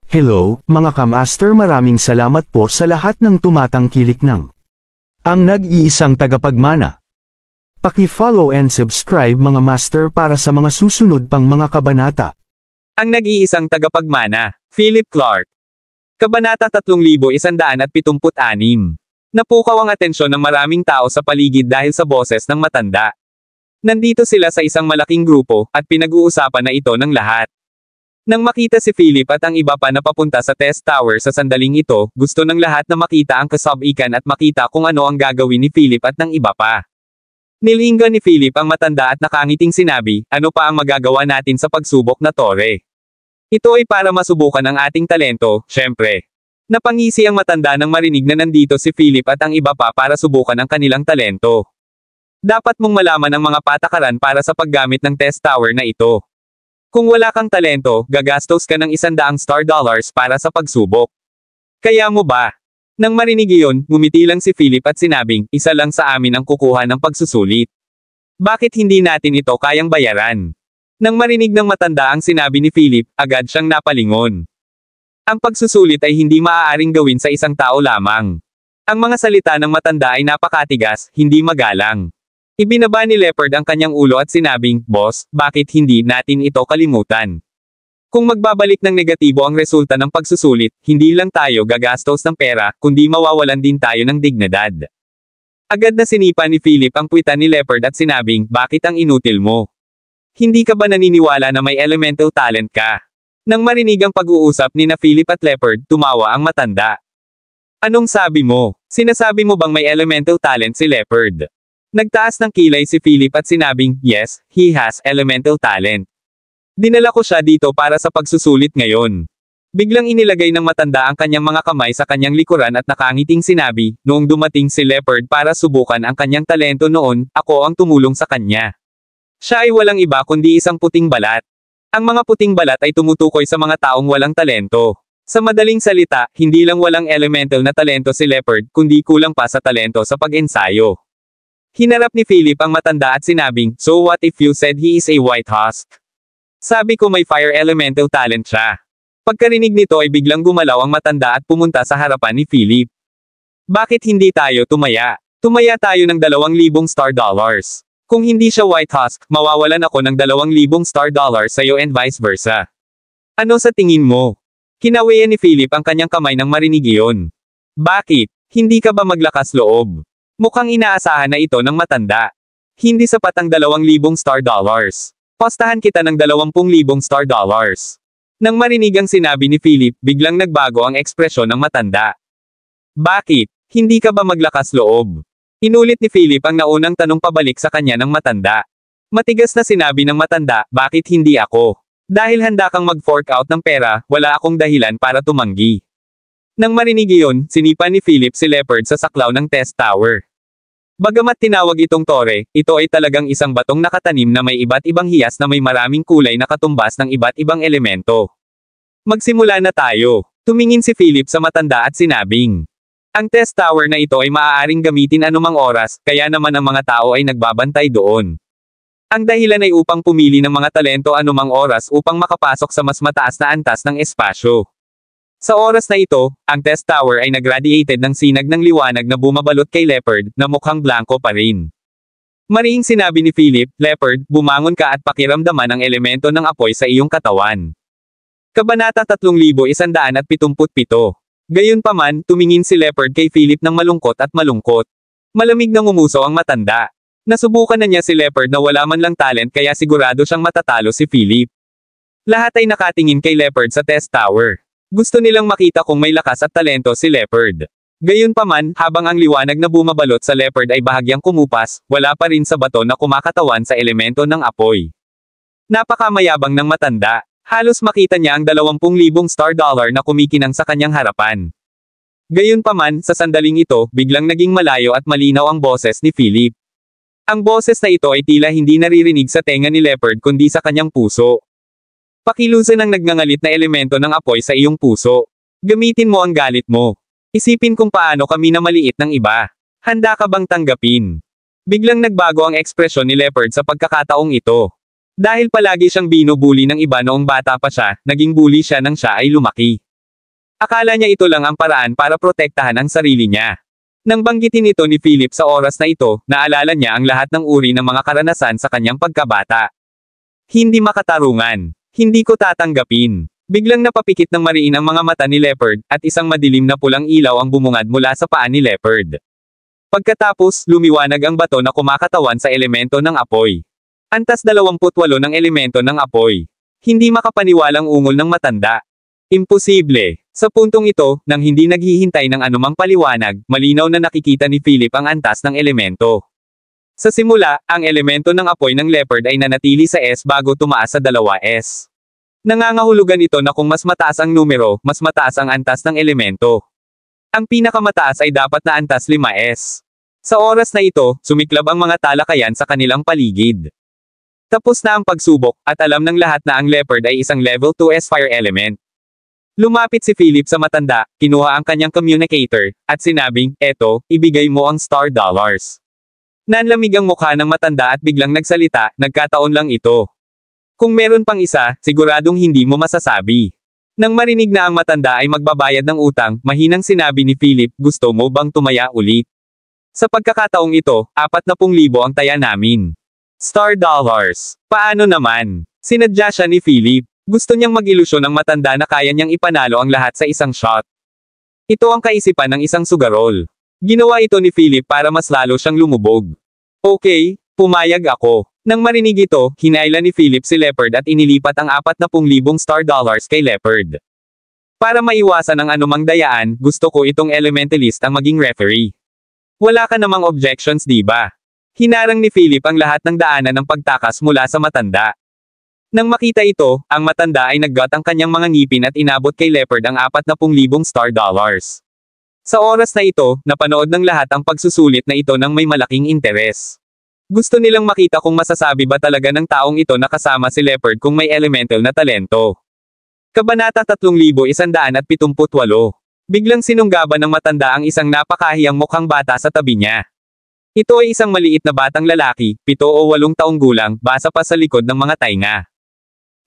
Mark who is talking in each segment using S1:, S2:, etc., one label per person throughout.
S1: Hello, mga kamaster, maraming salamat po sa lahat ng tumatangkilik ng ang nag-iisang tagapagmana. Paki-follow and subscribe mga master para sa mga susunod pang mga kabanata.
S2: Ang nag-iisang tagapagmana, Philip Clark. Kabanata 3176. Napukaw ang atensyon ng maraming tao sa paligid dahil sa boses ng matanda. Nandito sila sa isang malaking grupo, at pinag-uusapan na ito ng lahat. Nang makita si Philip at ang iba pa na papunta sa test tower sa sandaling ito, gusto ng lahat na makita ang kasabikan at makita kung ano ang gagawin ni Philip at ng iba pa. Nilinggan ni Philip ang matanda at nakangiting sinabi, ano pa ang magagawa natin sa pagsubok na tore? Ito ay para masubukan ang ating talento, syempre. Napangisi ang matanda nang marinig na nandito si Philip at ang iba pa para subukan ang kanilang talento. Dapat mong malaman ang mga patakaran para sa paggamit ng test tower na ito. Kung wala kang talento, gagastos ka ng $100 para sa pagsubok. Kaya mo ba? Nang marinig iyon, ngumiti lang si Philip at sinabing, isa lang sa amin ang kukuha ng pagsusulit. Bakit hindi natin ito kayang bayaran? Nang marinig ng matanda ang sinabi ni Philip, agad siyang napalingon. Ang pagsusulit ay hindi maaaring gawin sa isang tao lamang. Ang mga salita ng matanda ay napakatigas, hindi magalang. Ibinaba ni Leopard ang kanyang ulo at sinabing, Boss, bakit hindi natin ito kalimutan? Kung magbabalik ng negatibo ang resulta ng pagsusulit, hindi lang tayo gagastos ng pera, kundi mawawalan din tayo ng dignidad. Agad na sinipa ni Philip ang puwitan ni Leopard at sinabing, bakit ang inutil mo? Hindi ka ba naniniwala na may elemental talent ka? Nang marinig ang pag-uusap ni na Philip at Leopard, tumawa ang matanda. Anong sabi mo? Sinasabi mo bang may elemental talent si Leopard? Nagtaas ng kilay si Philip at sinabing, yes, he has elemental talent. Dinala ko siya dito para sa pagsusulit ngayon. Biglang inilagay ng matanda ang kanyang mga kamay sa kanyang likuran at nakangiting sinabi, noong dumating si Leopard para subukan ang kanyang talento noon, ako ang tumulong sa kanya. Siya ay walang iba kundi isang puting balat. Ang mga puting balat ay tumutukoy sa mga taong walang talento. Sa madaling salita, hindi lang walang elemental na talento si Leopard, kundi kulang pa sa talento sa pag-ensayo. Hinarap ni Philip ang matanda at sinabing, so what if you said he is a white husk? Sabi ko may fire elemental talent siya. Pagkarinig nito ay biglang gumalaw ang matanda at pumunta sa harapan ni Philip. Bakit hindi tayo tumaya? Tumaya tayo ng $2,000. Kung hindi siya white husk, mawawalan ako ng $2,000 sa'yo and vice versa. Ano sa tingin mo? Kinawayan ni Philip ang kanyang kamay nang marinig iyon. Bakit? Hindi ka ba maglakas loob? Mukhang inaasahan na ito ng matanda. Hindi sapat ang $2,000. Postahan kita ng $20,000. Nang marinig ang sinabi ni Philip, biglang nagbago ang ekspresyon ng matanda. Bakit? Hindi ka ba maglakas loob? Inulit ni Philip ang naunang tanong pabalik sa kanya ng matanda. Matigas na sinabi ng matanda, bakit hindi ako? Dahil handa kang mag-fork out ng pera, wala akong dahilan para tumanggi. Nang marinig iyon, sinipa ni Philip si Leopard sa saklaw ng test tower. Bagamat tinawag itong tore, ito ay talagang isang batong nakatanim na may iba't ibang hiyas na may maraming kulay na katumbas ng iba't ibang elemento. Magsimula na tayo. Tumingin si Philip sa matanda at sinabing, ang test tower na ito ay maaaring gamitin anumang oras, kaya naman ang mga tao ay nagbabantay doon. Ang dahilan ay upang pumili ng mga talento anumang oras upang makapasok sa mas mataas na antas ng espasyo. Sa oras na ito, ang test tower ay nagradiated ng sinag ng liwanag na bumabalot kay Leopard, na mukhang blanco pa rin. Marihing sinabi ni Philip, Leopard, bumangon ka at pakiramdaman ang elemento ng apoy sa iyong katawan. Kabanata 3177. Gayunpaman, tumingin si Leopard kay Philip ng malungkot at malungkot. Malamig na ngumuso ang matanda. Nasubukan na niya si Leopard na wala man lang talent kaya sigurado siyang matatalo si Philip. Lahat ay nakatingin kay Leopard sa test tower. Gusto nilang makita kung may lakas at talento si Leopard. Gayunpaman, habang ang liwanag na bumabalot sa Leopard ay bahagyang kumupas, wala pa rin sa bato na kumakatawan sa elemento ng apoy. Napakamayabang ng matanda. Halos makita niya ang $20,000 na kumikinang sa kanyang harapan. Gayunpaman, sa sandaling ito, biglang naging malayo at malinaw ang boses ni Philip. Ang boses na ito ay tila hindi naririnig sa tenga ni Leopard kundi sa kanyang puso. Pakilusan ang nagngangalit na elemento ng apoy sa iyong puso. Gamitin mo ang galit mo. Isipin kung paano kami na maliit ng iba. Handa ka bang tanggapin? Biglang nagbago ang ekspresyon ni Leopard sa pagkakataong ito. Dahil palagi siyang binubuli ng iba noong bata pa siya, naging bully siya nang siya ay lumaki. Akala niya ito lang ang paraan para protektahan ang sarili niya. Nang banggitin ito ni Philip sa oras na ito, naalala niya ang lahat ng uri ng mga karanasan sa kanyang pagkabata. Hindi makatarungan. Hindi ko tatanggapin. Biglang napapikit ng mariin ang mga mata ni Leopard, at isang madilim na pulang ilaw ang bumungad mula sa paa ni Leopard. Pagkatapos, lumiwanag ang bato na kumakatawan sa elemento ng apoy. Antas 28 ng elemento ng apoy. Hindi makapaniwalang ungol ng matanda. Imposible. Sa puntong ito, nang hindi naghihintay ng anumang paliwanag, malinaw na nakikita ni Philip ang antas ng elemento. Sa simula, ang elemento ng apoy ng Leopard ay nanatili sa S bago tumaas sa 2S. Nangangahulugan ito na kung mas mataas ang numero, mas mataas ang antas ng elemento. Ang pinakamataas ay dapat na antas 5S. Sa oras na ito, sumiklab ang mga talakayan sa kanilang paligid. Tapos na ang pagsubok, at alam ng lahat na ang Leopard ay isang level 2S fire element. Lumapit si Philip sa matanda, kinuha ang kanyang communicator, at sinabing, "Eto, ibigay mo ang star dollars." Nanlamig ang mukha ng matanda at biglang nagsalita, "Nagkataon lang ito. Kung meron pang isa, siguradong hindi mo masasabi." Nang marinig na ang matanda ay magbabayad ng utang, mahinang sinabi ni Philip, "Gusto mo bang tumaya ulit? Sa pagkakataong ito, 40,000 ang taya namin." Star dollars. Paano naman? Sinadya siya ni Philip. Gusto niyang mag-ilusyon ng matanda na kaya niyang ipanalo ang lahat sa isang shot. Ito ang kaisipan ng isang sugarol. Ginawa ito ni Philip para mas lalo siyang lumubog. "Okay, pumayag ako." Nang marinig ito, hinayla ni Philip si Leopard at inilipat ang 40,000 star dollars kay Leopard. Para maiwasan ang anumang dayaan, gusto ko itong elementalist ang maging referee. Wala ka namang objections, di ba? Hinarang ni Philip ang lahat ng daanan ng pagtakas mula sa matanda. Nang makita ito, ang matanda ay naggat ang kanyang mga ngipin at inabot kay Leopard ang 40,000 star dollars. Sa oras na ito, napanood ng lahat ang pagsusulit na ito ng may malaking interes. Gusto nilang makita kung masasabi ba talaga ng taong ito na kasama si Leopard kung may elemental na talento. Kabanata 3178. Biglang sinunggaban ng matanda ang isang napakahiyang mukhang bata sa tabi niya. Ito ay isang maliit na batang lalaki, 7 o 8 taong gulang, basa pa sa likod ng mga tainga.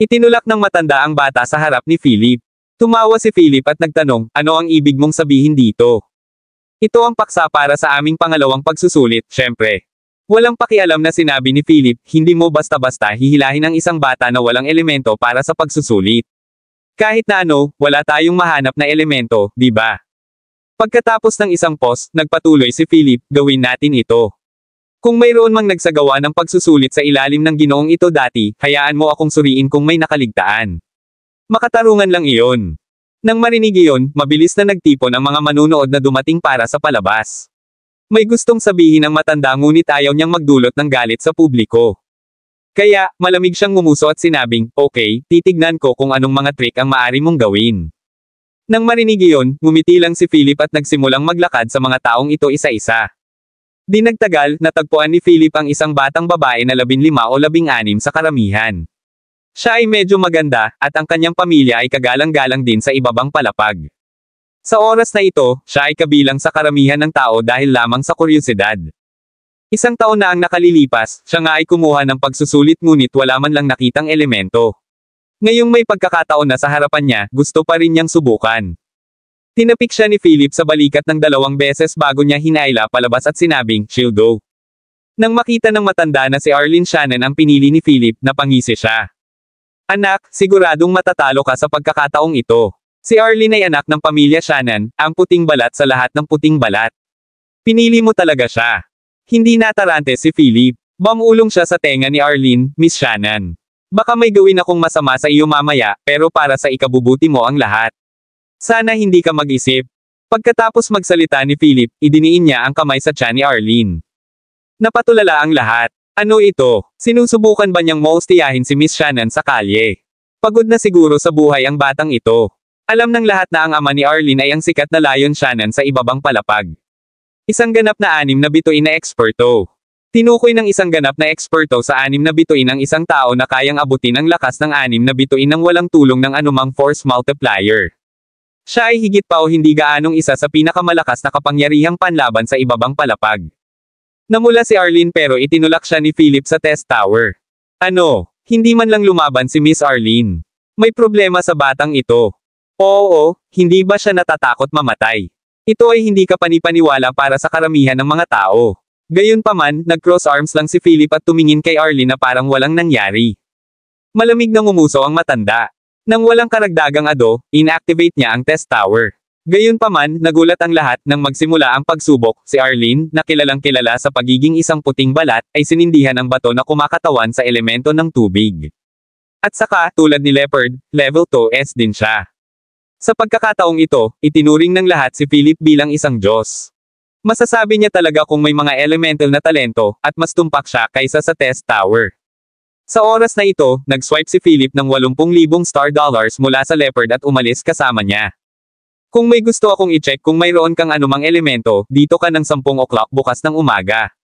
S2: Itinulak ng matanda ang bata sa harap ni Philip. Tumawa si Philip at nagtanong, "Ano ang ibig mong sabihin dito?" "Ito ang paksa para sa aming pangalawang pagsusulit, syempre." Walang pakialam na sinabi ni Philip, "Hindi mo basta-basta hihilahin ang isang bata na walang elemento para sa pagsusulit. Kahit na ano, wala tayong mahanap na elemento, di ba?" Pagkatapos ng isang pause, nagpatuloy si Philip, "Gawin natin ito. Kung mayroon mang nagsagawa ng pagsusulit sa ilalim ng ginoong ito dati, hayaan mo akong suriin kung may nakaligtaan. Makatarungan lang iyon." Nang marinig iyon, mabilis na nagtipon ang mga manunood na dumating para sa palabas. May gustong sabihin ang matanda ngunit ayaw niyang magdulot ng galit sa publiko. Kaya, malamig siyang ngumuso at sinabing, "Okay, titignan ko kung anong mga trick ang maaari mong gawin." Nang marinig iyon, ngumiti lang si Philip at nagsimulang maglakad sa mga taong ito isa-isa. Di nagtagal, natagpuan ni Philip ang isang batang babae na 15 o 16 sa karamihan. Siya ay medyo maganda, at ang kanyang pamilya ay kagalang-galang din sa ibabang palapag. Sa oras na ito, siya ay kabilang sa karamihan ng tao dahil lamang sa kuryosidad. Isang taon na ang nakalilipas, siya nga ay kumuha ng pagsusulit ngunit wala man lang nakitang elemento. Ngayong may pagkakataon na sa harapan niya, gusto pa rin niyang subukan. Tinapik siya ni Philip sa balikat ng 2 beses bago niya hinayla palabas at sinabing, "Shieldo." Nang makita ng matanda na si Arlene Shannon ang pinili ni Philip, napangisi siya. "Anak, siguradong matatalo ka sa pagkakataong ito. Si Arlene ay anak ng pamilya Shannon, ang puting balat sa lahat ng puting balat. Pinili mo talaga siya." Hindi natarante si Philip. Bamulong siya sa tenga ni Arlene, "Miss Shannon. Baka may gawin akong masama sa iyo mamaya, pero para sa ikabubuti mo ang lahat. Sana hindi ka mag-isip." Pagkatapos magsalita ni Philip, idiniin niya ang kamay sa tiyan ni Arlene. Napatulala ang lahat. Ano ito? Sinusubukan ba niyang maustiyahin si Miss Shannon sa kalye? Pagod na siguro sa buhay ang batang ito. Alam ng lahat na ang ama ni Arlene ay ang sikat na Lion Shannon sa ibabang palapag. Isang ganap na 6 na bituin na eksperto. Tinukoy ng isang ganap na eksperto sa 6 na bituin ang isang tao na kayang abutin ang lakas ng 6 na bituin ng walang tulong ng anumang force multiplier. Siya ay higit pa o hindi gaanong isa sa pinakamalakas na kapangyarihang panlaban sa ibabang palapag. Namula si Arlene pero itinulak siya ni Philip sa test tower. Ano? Hindi man lang lumaban si Miss Arlene. May problema sa batang ito. Oo, hindi ba siya natatakot mamatay? Ito ay hindi kapanipaniwala para sa karamihan ng mga tao. Gayunpaman, nag-cross arms lang si Philip at tumingin kay Arlene na parang walang nangyari. Malamig na ngumuso ang matanda. Nang walang karagdagang ado, inactivate niya ang test tower. Gayunpaman, nagulat ang lahat nang magsimula ang pagsubok. Si Arlene, na kilalang kilala sa pagiging isang puting balat, ay sinindihan ang bato na kumakatawan sa elemento ng tubig. At saka, tulad ni Leopard, level 2S din siya. Sa pagkakataong ito, itinuring ng lahat si Philip bilang isang Diyos. Masasabi niya talaga kung may mga elemental na talento, at mas tumpak siya kaysa sa test tower. Sa oras na ito, nag-swipe si Philip ng 80,000 star dollars mula sa Leopard at umalis kasama niya. Kung may gusto akong i-check kung mayroon kang anumang elemento, dito ka ng 10 o'clock bukas ng umaga.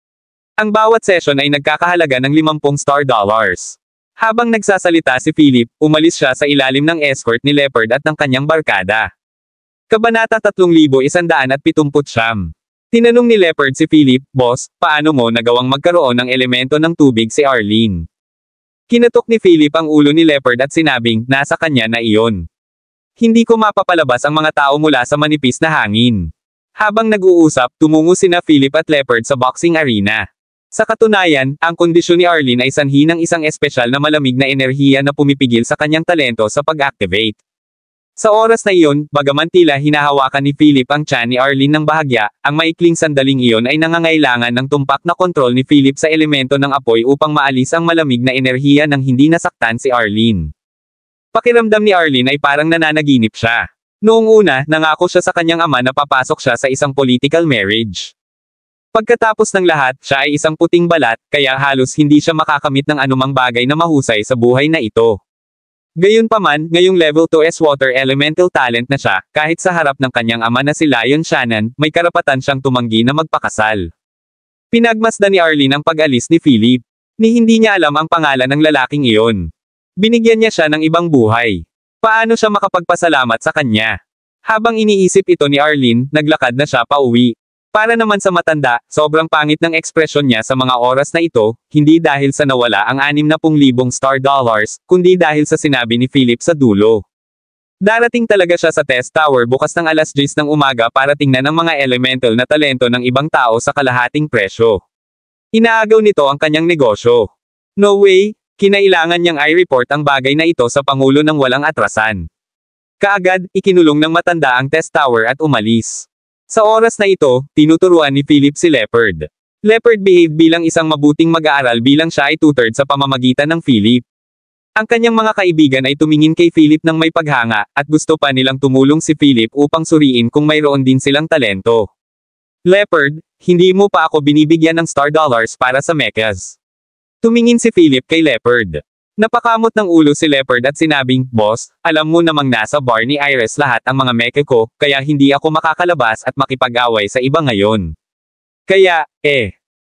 S2: Ang bawat session ay nagkakahalaga ng 50 star dollars. Habang nagsasalita si Philip, umalis siya sa ilalim ng escort ni Leopard at ng kanyang barkada. Kabanata 3179. Tinanong ni Leopard si Philip, "Boss, paano mo nagawang magkaroon ng elemento ng tubig si Arlene?" Kinatok ni Philip ang ulo ni Leopard at sinabing, "Nasa kanya na iyon. Hindi ko mapapalabas ang mga tao mula sa manipis na hangin." Habang nag-uusap, tumungo sina Philip at Leopard sa boxing arena. Sa katunayan, ang kondisyon ni Arlene ay sanhi ng isang espesyal na malamig na enerhiya na pumipigil sa kanyang talento sa pag-activate. Sa oras na iyon, bagaman tila hinahawakan ni Philip ang tiyan ni Arlene ng bahagya, ang maikling sandaling iyon ay nangangailangan ng tumpak na kontrol ni Philip sa elemento ng apoy upang maalis ang malamig na enerhiya nang hindi nasaktan si Arlene. Pakiramdam ni Arlene ay parang nananaginip siya. Noong una, nangako siya sa kanyang ama na papasok siya sa isang political marriage. Pagkatapos ng lahat, siya ay isang puting balat, kaya halos hindi siya makakamit ng anumang bagay na mahusay sa buhay na ito. Gayunpaman, ngayong level 2S water elemental talent na siya, kahit sa harap ng kanyang ama na si Lion Shannon, may karapatan siyang tumanggi na magpakasal. Pinagmasdan ni Arlene ang pag-alis ni Philip. Ni hindi niya alam ang pangalan ng lalaking iyon. Binigyan niya siya ng ibang buhay. Paano siya makapagpasalamat sa kanya? Habang iniisip ito ni Arlene, naglakad na siya pauwi. Para naman sa matanda, sobrang pangit ng ekspresyon niya sa mga oras na ito, hindi dahil sa nawala ang 60,000 star dollars, kundi dahil sa sinabi ni Philip sa dulo. Darating talaga siya sa test tower bukas ng alas 10 ng umaga para tingnan ang mga elemental na talento ng ibang tao sa kalahating presyo. Inaagaw nito ang kanyang negosyo. No way, kinailangan niyang i-report ang bagay na ito sa Pangulo ng walang atrasan. Kaagad, ikinulong ng matanda ang test tower at umalis. Sa oras na ito, tinuturuan ni Philip si Leopard. Leopard behaved bilang isang mabuting mag-aaral bilang siya ay tutored sa pamamagitan ng Philip. Ang kanyang mga kaibigan ay tumingin kay Philip ng may paghanga, at gusto pa nilang tumulong si Philip upang suriin kung mayroon din silang talento. "Leopard, hindi mo pa ako binibigyan ng star dollars para sa mechas." Tumingin si Philip kay Leopard. Napakamot ng ulo si Leopard at sinabing, "Boss, alam mo namang nasa bar ni Iris lahat ang mga mecha ko, kaya hindi ako makakalabas at makipag-away sa iba ngayon." Kaya,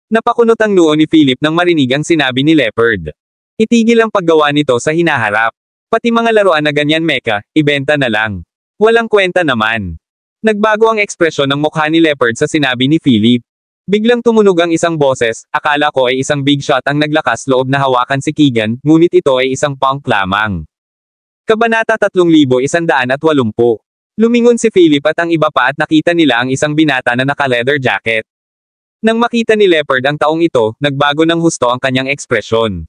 S2: napakunot ang noo ni Philip nang marinig ang sinabi ni Leopard. Itigil ang paggawa nito sa hinaharap. Pati mga laruan na ganyan mecha, ibenta na lang. Walang kwenta naman. Nagbago ang ekspresyon ng mukha ni Leopard sa sinabi ni Philip. Biglang tumunog ang isang boses, akala ko ay isang big shot ang naglakas loob na hawakan si Keegan, ngunit ito ay isang punk lamang. Kabanata 3180. Lumingon si Philip at ang iba pa at nakita nila ang isang binata na naka-leather jacket. Nang makita ni Leopard ang taong ito, nagbago ng husto ang kanyang ekspresyon.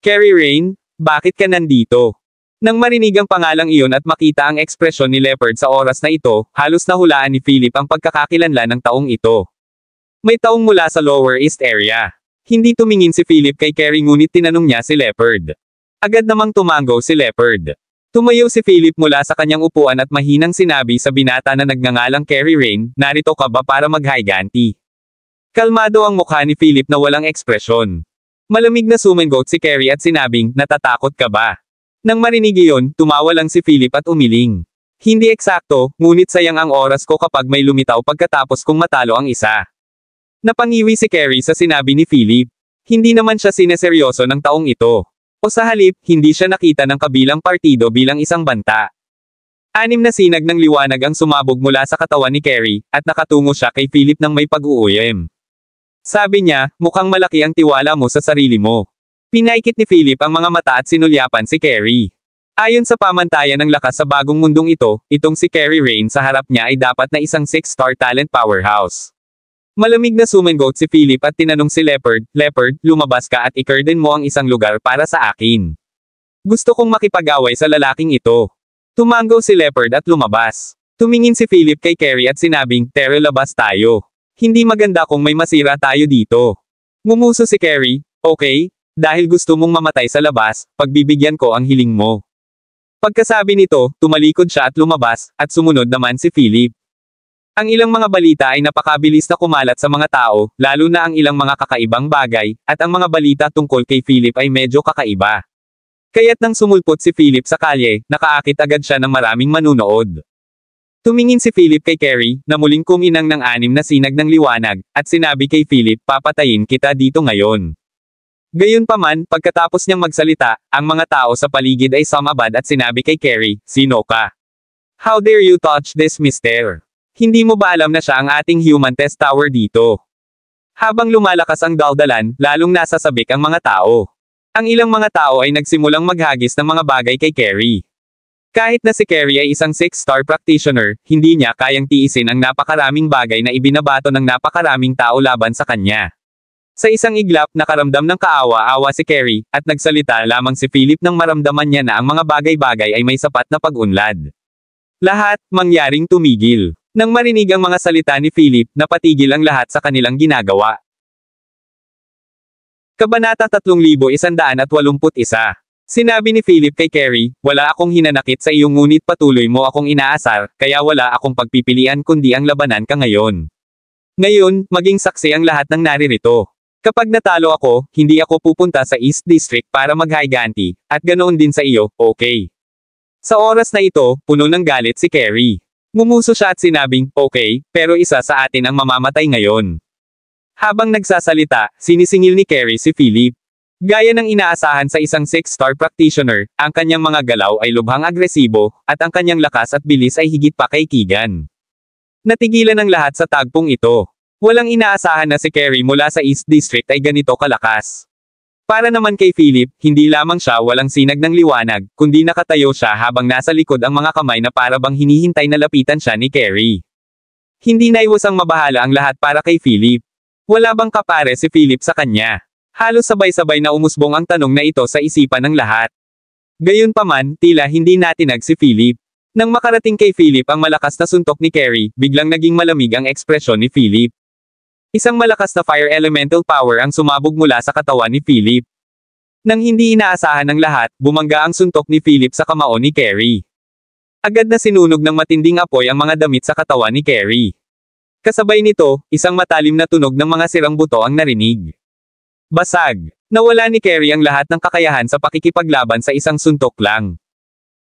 S2: "Carrie Rain, bakit ka nandito?" Nang marinig ang pangalang iyon at makita ang ekspresyon ni Leopard sa oras na ito, halos nahulaan ni Philip ang pagkakakilanlan ng taong ito. May taong mula sa Lower East area. Hindi tumingin si Philip kay Carrie ngunit tinanong niya si Leopard. Agad namang tumango si Leopard. Tumayo si Philip mula sa kanyang upuan at mahinang sinabi sa binata na nagngangalang Carrie Rain, "Narito ka ba para mag-higanti?" Kalmado ang mukha ni Philip na walang ekspresyon. Malamig na sumagot si Carrie at sinabing, "Natatakot ka ba?" Nang marinig iyon, tumawa lang si Philip at umiling. Hindi eksakto, ngunit sayang ang oras ko kapag may lumitaw pagkatapos kong matalo ang isa. Napangiwi si Carrie sa sinabi ni Philip. Hindi naman siya sineseryoso ng taong ito. O sa halip, hindi siya nakita ng kabilang partido bilang isang banta. 6 na sinag ng liwanag ang sumabog mula sa katawan ni Carrie, at nakatungo siya kay Philip ng may pag-uuyam. Sabi niya, "Mukhang malaki ang tiwala mo sa sarili mo." Pinaikit ni Philip ang mga mata at sinulyapan si Carrie. Ayon sa pamantayan ng lakas sa bagong mundong ito, itong si Carrie Rain sa harap niya ay dapat na isang 6-star talent powerhouse. Malamig na sumangot si Philip at tinanong si Leopard, "Leopard, lumabas ka at ikurdin mo ang isang lugar para sa akin. Gusto kong makipag-away sa lalaking ito." Tumango si Leopard at lumabas. Tumingin si Philip kay Carrie at sinabing, "Tara, labas tayo. Hindi maganda kung may masira tayo dito." Ngumuso si Carrie, "Okay, dahil gusto mong mamatay sa labas, pagbibigyan ko ang hiling mo." Pagkasabi nito, tumalikod siya at lumabas, at sumunod naman si Philip. Ang ilang mga balita ay napakabilis na kumalat sa mga tao, lalo na ang ilang mga kakaibang bagay, at ang mga balita tungkol kay Philip ay medyo kakaiba. Kaya't nang sumulpot si Philip sa kalye, nakaakit agad siya ng maraming manunood. Tumingin si Philip kay Carrie, na muling kuminang ng 6 na sinag ng liwanag, at sinabi kay Philip, "Papatayin kita dito ngayon." Gayunpaman, pagkatapos niyang magsalita, ang mga tao sa paligid ay sumabad at sinabi kay Carrie, "Sino ka? How dare you touch this mister? Hindi mo ba alam na siya ang ating human test tower dito?" Habang lumalakas ang daldalan, lalong nasasabik ang mga tao. Ang ilang mga tao ay nagsimulang maghagis ng mga bagay kay Carrie. Kahit na si Carrie ay isang 6-star practitioner, hindi niya kayang tiisin ang napakaraming bagay na ibinabato ng napakaraming tao laban sa kanya. Sa isang iglap, nakaramdam ng kaawa-awa si Carrie, at nagsalita lamang si Philip nang maramdaman niya na ang mga bagay-bagay ay may sapat na pag-unlad. Lahat, mangyaring tumigil. Nang marinig ang mga salita ni Philip, napatigil ang lahat sa kanilang ginagawa. Kabanata 3181. Sinabi ni Philip kay Carrie, "Wala akong hinanakit sa iyo ngunit patuloy mo akong inaasar, kaya wala akong pagpipilian kundi ang labanan ka ngayon. Ngayon, maging saksi ang lahat ng naririto. Kapag natalo ako, hindi ako pupunta sa East District para maghiganti, at ganoon din sa iyo, okay?" Sa oras na ito, puno ng galit si Carrie. Ngumuso siya at sinabing, "Okay, pero isa sa atin ang mamamatay ngayon." Habang nagsasalita, sinisingil ni Carrie si Philip. Gaya ng inaasahan sa isang 6-star practitioner, ang kanyang mga galaw ay lubhang agresibo, at ang kanyang lakas at bilis ay higit pa kay Keegan. Natigilan ang lahat sa tagpong ito. Walang inaasahan na si Carrie mula sa East District ay ganito kalakas. Para naman kay Philip, hindi lamang siya walang sinag ng liwanag, kundi nakatayo siya habang nasa likod ang mga kamay na para bang hinihintay na lapitan siya ni Carrie. Hindi naiwasang mabahala ang lahat para kay Philip. Wala bang kapare si Philip sa kanya? Halos sabay-sabay na umusbong ang tanong na ito sa isipan ng lahat. Gayunpaman, tila hindi natinag si Philip. Nang makarating kay Philip ang malakas na suntok ni Carrie, biglang naging malamig ang ekspresyon ni Philip. Isang malakas na fire elemental power ang sumabog mula sa katawan ni Philip. Nang hindi inaasahan ng lahat, bumangga ang suntok ni Philip sa kamao ni Carrie. Agad na sinunog ng matinding apoy ang mga damit sa katawan ni Carrie. Kasabay nito, isang matalim na tunog ng mga sirang buto ang narinig. Basag. Nawala ni Carrie ang lahat ng kakayahan sa pakikipaglaban sa isang suntok lang.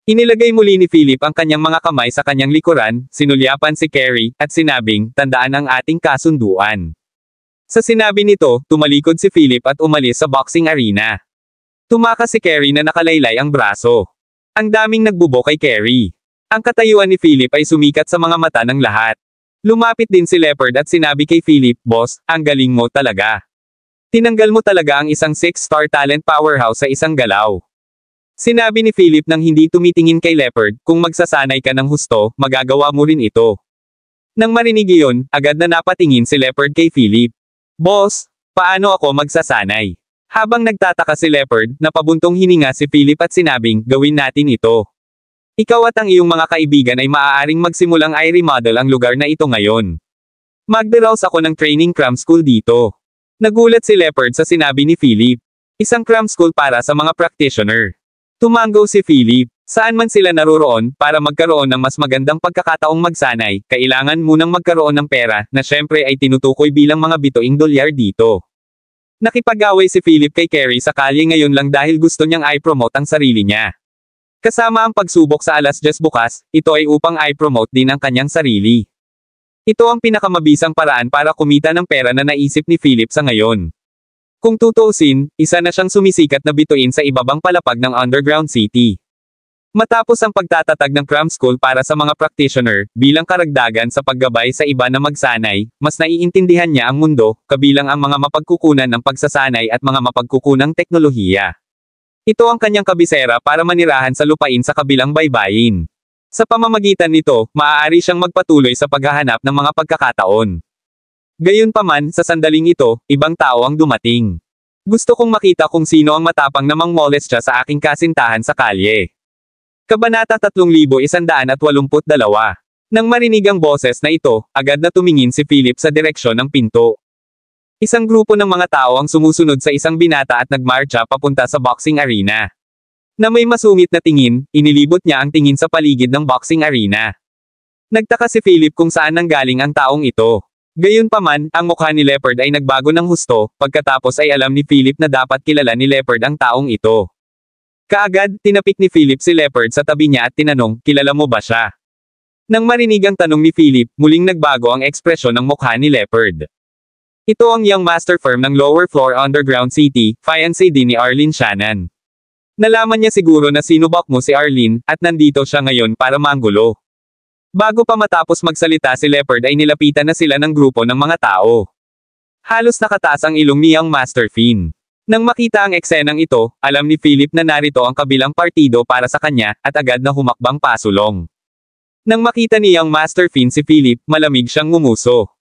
S2: Inilagay muli ni Philip ang kanyang mga kamay sa kanyang likuran, sinulyapan si Carrie, at sinabing, "Tandaan ang ating kasunduan." Sa sinabi nito, tumalikod si Philip at umalis sa boxing arena. Tumakas si Carrie na nakalaylay ang braso. Ang daming nagbubo kay Carrie. Ang katayuan ni Philip ay sumikat sa mga mata ng lahat. Lumapit din si Leopard at sinabi kay Philip, "Boss, ang galing mo talaga. Tinanggal mo talaga ang isang 6-star talent powerhouse sa isang galaw." Sinabi ni Philip nang hindi tumitingin kay Leopard, "Kung magsasanay ka ng husto, magagawa mo rin ito." Nang marinig iyon, agad na napatingin si Leopard kay Philip. "Boss, paano ako magsasanay?" Habang nagtataka si Leopard, napabuntong hininga si Philip at sinabing, "Gawin natin ito. Ikaw at ang iyong mga kaibigan ay maaaring magsimulang i-remodel ang lugar na ito ngayon. Magdaraos ako ng training cram school dito." Nagulat si Leopard sa sinabi ni Philip. Isang cram school para sa mga practitioner. Tumango si Philip. Saan man sila naroroon, para magkaroon ng mas magandang pagkakataong magsanay, kailangan munang magkaroon ng pera, na syempre ay tinutukoy bilang mga bituing dolyar dito. Nakipag-away si Philip kay Carrie sa kalye ngayon lang dahil gusto niyang i-promote ang sarili niya. Kasama ang pagsubok sa alas 10 bukas, ito ay upang i-promote din ang kanyang sarili. Ito ang pinakamabisang paraan para kumita ng pera na naisip ni Philip sa ngayon. Kung tutuusin, isa na siyang sumisikat na bituin sa ibabang palapag ng underground city. Matapos ang pagtatatag ng cram school para sa mga practitioner, bilang karagdagan sa paggabay sa iba na magsanay, mas naiintindihan niya ang mundo, kabilang ang mga mapagkukunan ng pagsasanay at mga mapagkukunang teknolohiya. Ito ang kanyang kabisera para manirahan sa lupain sa kabilang baybayin. Sa pamamagitan nito, maaari siyang magpatuloy sa paghahanap ng mga pagkakataon. Gayunpaman, sa sandaling ito, ibang tao ang dumating. Gusto kong makita kung sino ang matapang na mangmolestya sa aking kasintahan sa kalye. Kabanata 3182. Nang marinig ang boses na ito, agad na tumingin si Philip sa direksyon ng pinto. Isang grupo ng mga tao ang sumusunod sa isang binata at nagmarcha papunta sa boxing arena. Na may masungit na tingin, inilibot niya ang tingin sa paligid ng boxing arena. Nagtaka si Philip kung saan nanggaling ang taong ito. Gayunpaman, ang mukha ni Leopard ay nagbago ng husto, pagkatapos ay alam ni Philip na dapat kilala ni Leopard ang taong ito. Kaagad, tinapik ni Philip si Leopard sa tabi niya at tinanong, kilala mo ba siya? Nang marinig ang tanong ni Philip, muling nagbago ang ekspresyon ng mukha ni Leopard. Ito ang young master firm ng Lower Floor Underground City, fiancé din ni Arlene Shannon. Nalaman niya siguro na sinubak mo si Arlene, at nandito siya ngayon para manggulo. Bago pa matapos magsalita si Leopard ay nilapitan na sila ng grupo ng mga tao. Halos nakataas ang ilong ni young Master Finn. Nang makita ang eksenang ito, alam ni Philip na narito ang kabilang partido para sa kanya, at agad na humakbang pasulong. Nang makita ni young Master Finn si Philip, malamig siyang ngumuso.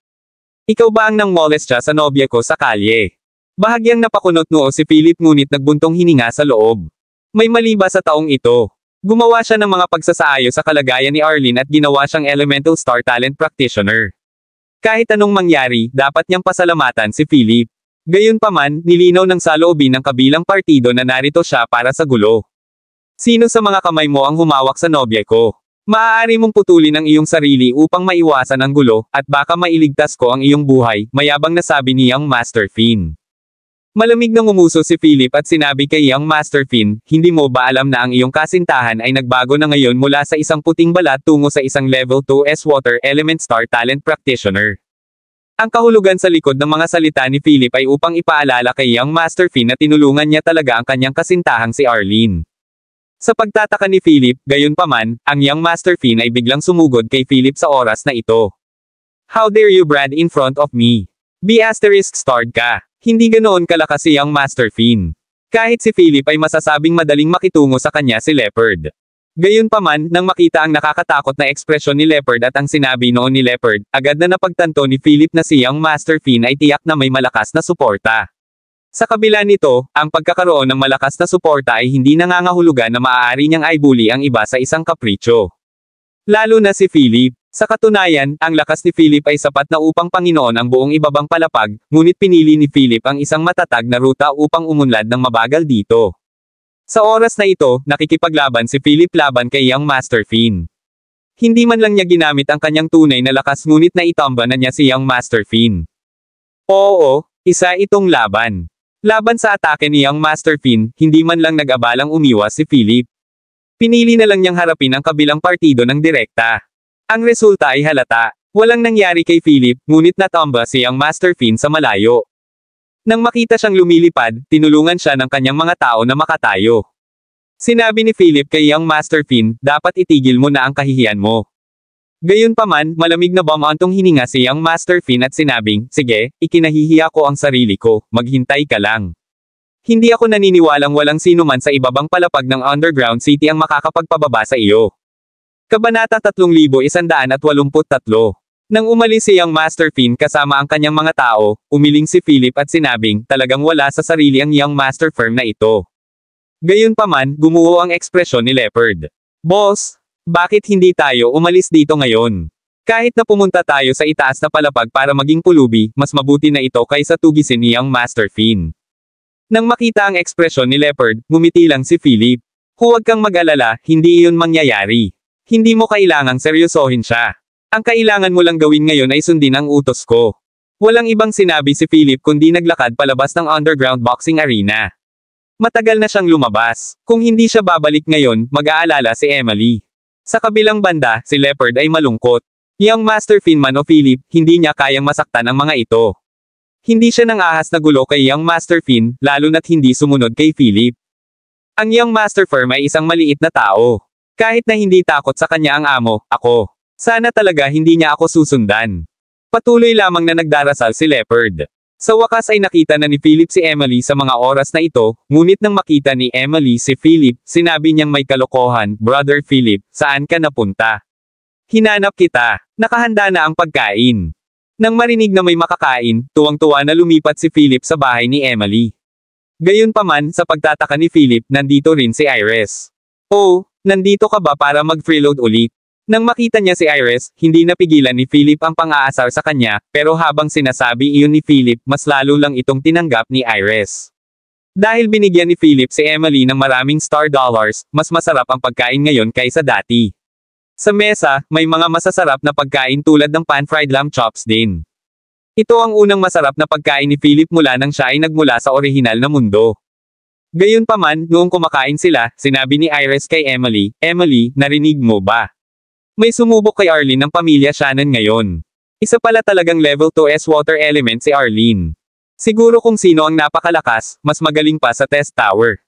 S2: Ikaw ba ang nangmolestya sa nobya ko sa kalye? Bahagyang napakunot noo si Philip ngunit nagbuntong hininga sa loob. May mali ba sa taong ito? Gumawa siya ng mga pagsasaayos sa kalagayan ni Arlene at ginawa siyang Elemental Star Talent Practitioner. Kahit anong mangyari, dapat niyang pasalamatan si Philip. Gayunpaman, nilinaw ng saloobin ng kabilang partido na narito siya para sa gulo. Sino sa mga kamay mo ang humawak sa nobya ko? Maaari mong putulin ang iyong sarili upang maiwasan ang gulo, at baka mailigtas ko ang iyong buhay, mayabang na sabi ni young Master Finn. Malamig na ngumuso si Philip at sinabi kay young Master Finn, hindi mo ba alam na ang iyong kasintahan ay nagbago na ngayon mula sa isang puting balat tungo sa isang Level 2S Water Element Star Talent Practitioner? Ang kahulugan sa likod ng mga salita ni Philip ay upang ipaalala kay young Master Finn na tinulungan niya talaga ang kanyang kasintahang si Arlene. Sa pagtataka ni Philip, gayunpaman, ang young Master Finn ay biglang sumugod kay Philip sa oras na ito. How dare you brag in front of me? *starred ka. Hindi ganoon kalakas si young Master Finn. Kahit si Philip ay masasabing madaling makitungo sa kanya si Leopard. Gayunpaman, nang makita ang nakakatakot na ekspresyon ni Leopard at ang sinabi noon ni Leopard, agad na napagtanto ni Philip na si young Master Finn ay tiyak na may malakas na suporta. Sa kabila nito, ang pagkakaroon ng malakas na suporta ay hindi nangangahulugan na maaari niyang aibuli ang iba sa isang kapritsyo. Lalo na si Philip. Sa katunayan, ang lakas ni Philip ay sapat na upang Panginoon ang buong ibabang palapag, ngunit pinili ni Philip ang isang matatag na ruta upang umunlad ng mabagal dito. Sa oras na ito, nakikipaglaban si Philip laban kay young Master Finn. Hindi man lang niya ginamit ang kanyang tunay na lakas ngunit naitamba na niya si young Master Finn. Oo, isa itong laban. Laban sa atake ni young Master Finn, hindi man lang nag-abalang umiwas si Philip. Pinili na lang niyang harapin ang kabilang partido ng direkta. Ang resulta ay halata. Walang nangyari kay Philip, ngunit natamba si young Master Finn sa malayo. Nang makita siyang lumilipad, tinulungan siya ng kanyang mga tao na makatayo. Sinabi ni Philip kay young Master Finn, dapat itigil mo na ang kahihiyan mo. Gayunpaman, malamig na bumantong hininga si young Master Finn at sinabing, sige, ikinahihiya ko ang sarili ko, maghintay ka lang. Hindi ako naniniwalang walang sino man sa ibabang palapag ng Underground City ang makakapagpababa sa iyo. Kabanata 3183. Nang umalis si young Master Finn kasama ang kanyang mga tao, umiling si Philip at sinabing, talagang wala sa sarili ang young Master firm na ito. Gayunpaman, gumuho ang ekspresyon ni Leopard. Boss, bakit hindi tayo umalis dito ngayon? Kahit na pumunta tayo sa itaas na palapag para maging pulubi, mas mabuti na ito kaysa tugisin ni young Master Finn. Nang makita ang ekspresyon ni Leopard, ngumiti lang si Philip. Huwag kang mag-alala, hindi iyon mangyayari. Hindi mo kailangang seryosohin siya. Ang kailangan mo lang gawin ngayon ay sundin ang utos ko. Walang ibang sinabi si Philip kundi naglakad palabas ng underground boxing arena. Matagal na siyang lumabas. Kung hindi siya babalik ngayon, mag-aalala si Emily. Sa kabilang banda, si Leopard ay malungkot. Young Master Finn man o Philip, hindi niya kayang masaktan ang mga ito. Hindi siya nang ahas na gulo kay young Master Finn, lalo na't hindi sumunod kay Philip. Ang young Master Firm ay isang maliit na tao. Kahit na hindi takot sa kanya ang amo, ako. Sana talaga hindi niya ako susundan. Patuloy lamang na nagdarasal si Leopard. Sa wakas ay nakita na ni Philip si Emily sa mga oras na ito, ngunit nang makita ni Emily si Philip, sinabi niyang may kalokohan, Brother Philip, saan ka napunta? Hinanap kita. Nakahanda na ang pagkain. Nang marinig na may makakain, tuwang-tuwa na lumipat si Philip sa bahay ni Emily. Gayunpaman, sa pagtataka ni Philip, nandito rin si Iris. Oh, nandito ka ba para mag-freeload ulit? Nang makita niya si Iris, hindi napigilan ni Philip ang pang-aasar sa kanya, pero habang sinasabi iyon ni Philip, mas lalo lang itong tinanggap ni Iris. Dahil binigyan ni Philip si Emily ng maraming star dollars, mas masarap ang pagkain ngayon kaysa dati. Sa mesa, may mga masasarap na pagkain tulad ng pan-fried lamb chops din. Ito ang unang masarap na pagkain ni Philip mula nang siya ay nagmula sa orihinal na mundo. Gayunpaman, noong kumakain sila, sinabi ni Iris kay Emily, Emily, narinig mo ba? May sumubok kay Arlene ng pamilya Shannon ngayon. Isa pala talagang level 2S water element si Arlene. Siguro kung sino ang napakalakas, mas magaling pa sa test tower.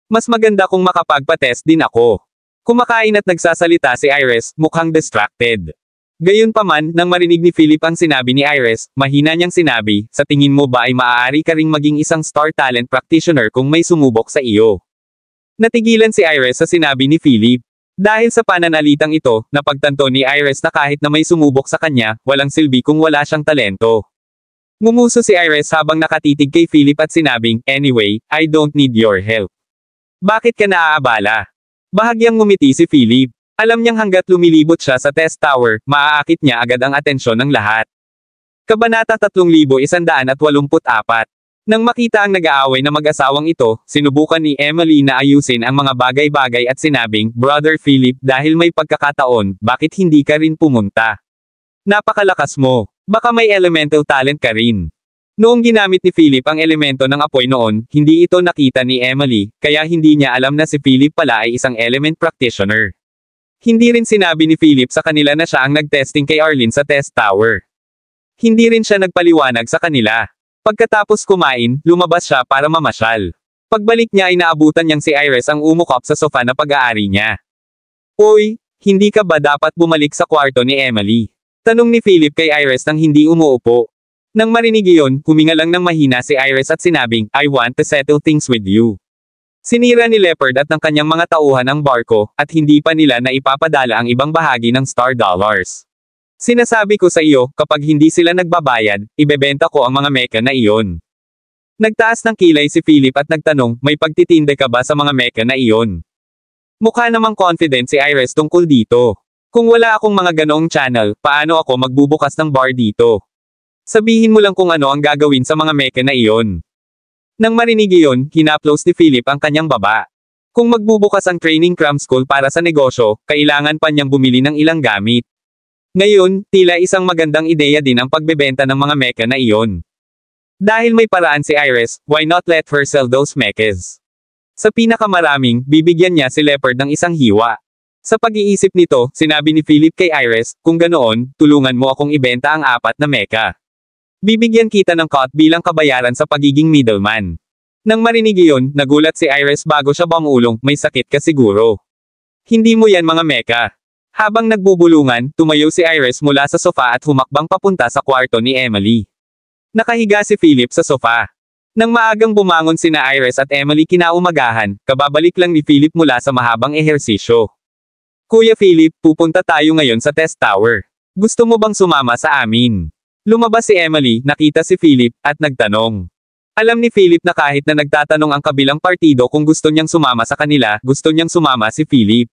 S2: Mas maganda kung makapagpa-test din ako. Kumakain at nagsasalita si Iris, mukhang distracted. Gayunpaman, nang marinig ni Philip ang sinabi ni Iris, mahina niyang sinabi, sa tingin mo ba ay maaari ka ring maging isang star talent practitioner kung may sumubok sa iyo? Natigilan si Iris sa sinabi ni Philip. Dahil sa pananalitang ito, napagtanto ni Iris na kahit na may sumubok sa kanya, walang silbi kung wala siyang talento. Ngumuso si Iris habang nakatitig kay Philip at sinabing, anyway, I don't need your help. Bakit ka naaabala? Bahagyang ngumiti si Philip. Alam niyang hanggat lumilibot siya sa test tower, maaakit niya agad ang atensyon ng lahat. Kabanata 3184. Nang makita ang nag-aaway na mag-asawang ito, sinubukan ni Emily na ayusin ang mga bagay-bagay at sinabing, Brother Philip, dahil may pagkakataon, bakit hindi ka rin pumunta? Napakalakas mo. Baka may elemental talent ka rin. Noong ginamit ni Philip ang elemento ng apoy noon, hindi ito nakita ni Emily, kaya hindi niya alam na si Philip pala ay isang element practitioner. Hindi rin sinabi ni Philip sa kanila na siya ang nag-testing kay Arlene sa test tower. Hindi rin siya nagpaliwanag sa kanila. Pagkatapos kumain, lumabas siya para mamasyal. Pagbalik niya ay naabutan niyang si Iris ang umukop sa sofa na pag-aari niya. Uy, hindi ka ba dapat bumalik sa kwarto ni Emily? Tanong ni Philip kay Iris nang hindi umuupo. Nang marinig iyon, huminga lang ng mahina si Iris at sinabing, I want to settle things with you. Sinira ni Leopard at ng kanyang mga tauhan ang barko, at hindi pa nila na ipapadala ang ibang bahagi ng star dollars. Sinasabi ko sa iyo, kapag hindi sila nagbabayad, ibebenta ko ang mga mecha na iyon. Nagtaas ng kilay si Philip at nagtanong, may pagtitinde ka ba sa mga mecha na iyon? Mukha namang confident si Iris tungkol dito. Kung wala akong mga ganoong channel, paano ako magbubukas ng bar dito? Sabihin mo lang kung ano ang gagawin sa mga mecha na iyon. Nang marinig iyon, hinaplos ni Philip ang kanyang baba. Kung magbubukas ang training cram school para sa negosyo, kailangan pa niyang bumili ng ilang gamit. Ngayon, tila isang magandang ideya din ang pagbebenta ng mga mecha na iyon. Dahil may paraan si Iris, why not let her sell those mechas? Sa pinakamaraming, bibigyan niya si Leopard ng isang hiwa. Sa pag-iisip nito, sinabi ni Philip kay Iris, kung ganoon, tulungan mo akong ibenta ang 4 na mecha. Bibigyan kita ng cut bilang kabayaran sa pagiging middleman. Nang marinig iyon, nagulat si Iris bago siya bumulong, may sakit ka siguro. Hindi mo yan mga mecha. Habang nagbubulungan, tumayo si Iris mula sa sofa at humakbang papunta sa kwarto ni Emily. Nakahiga si Philip sa sofa. Nang maagang bumangon sina Iris at Emily kinaumagahan, kababalik lang ni Philip mula sa mahabang ehersisyo. Kuya Philip, pupunta tayo ngayon sa test tower. Gusto mo bang sumama sa amin? Lumabas si Emily, nakita si Philip, at nagtanong. Alam ni Philip na kahit na nagtatanong ang kabilang partido kung gusto niyang sumama sa kanila, gusto niyang sumama si Philip.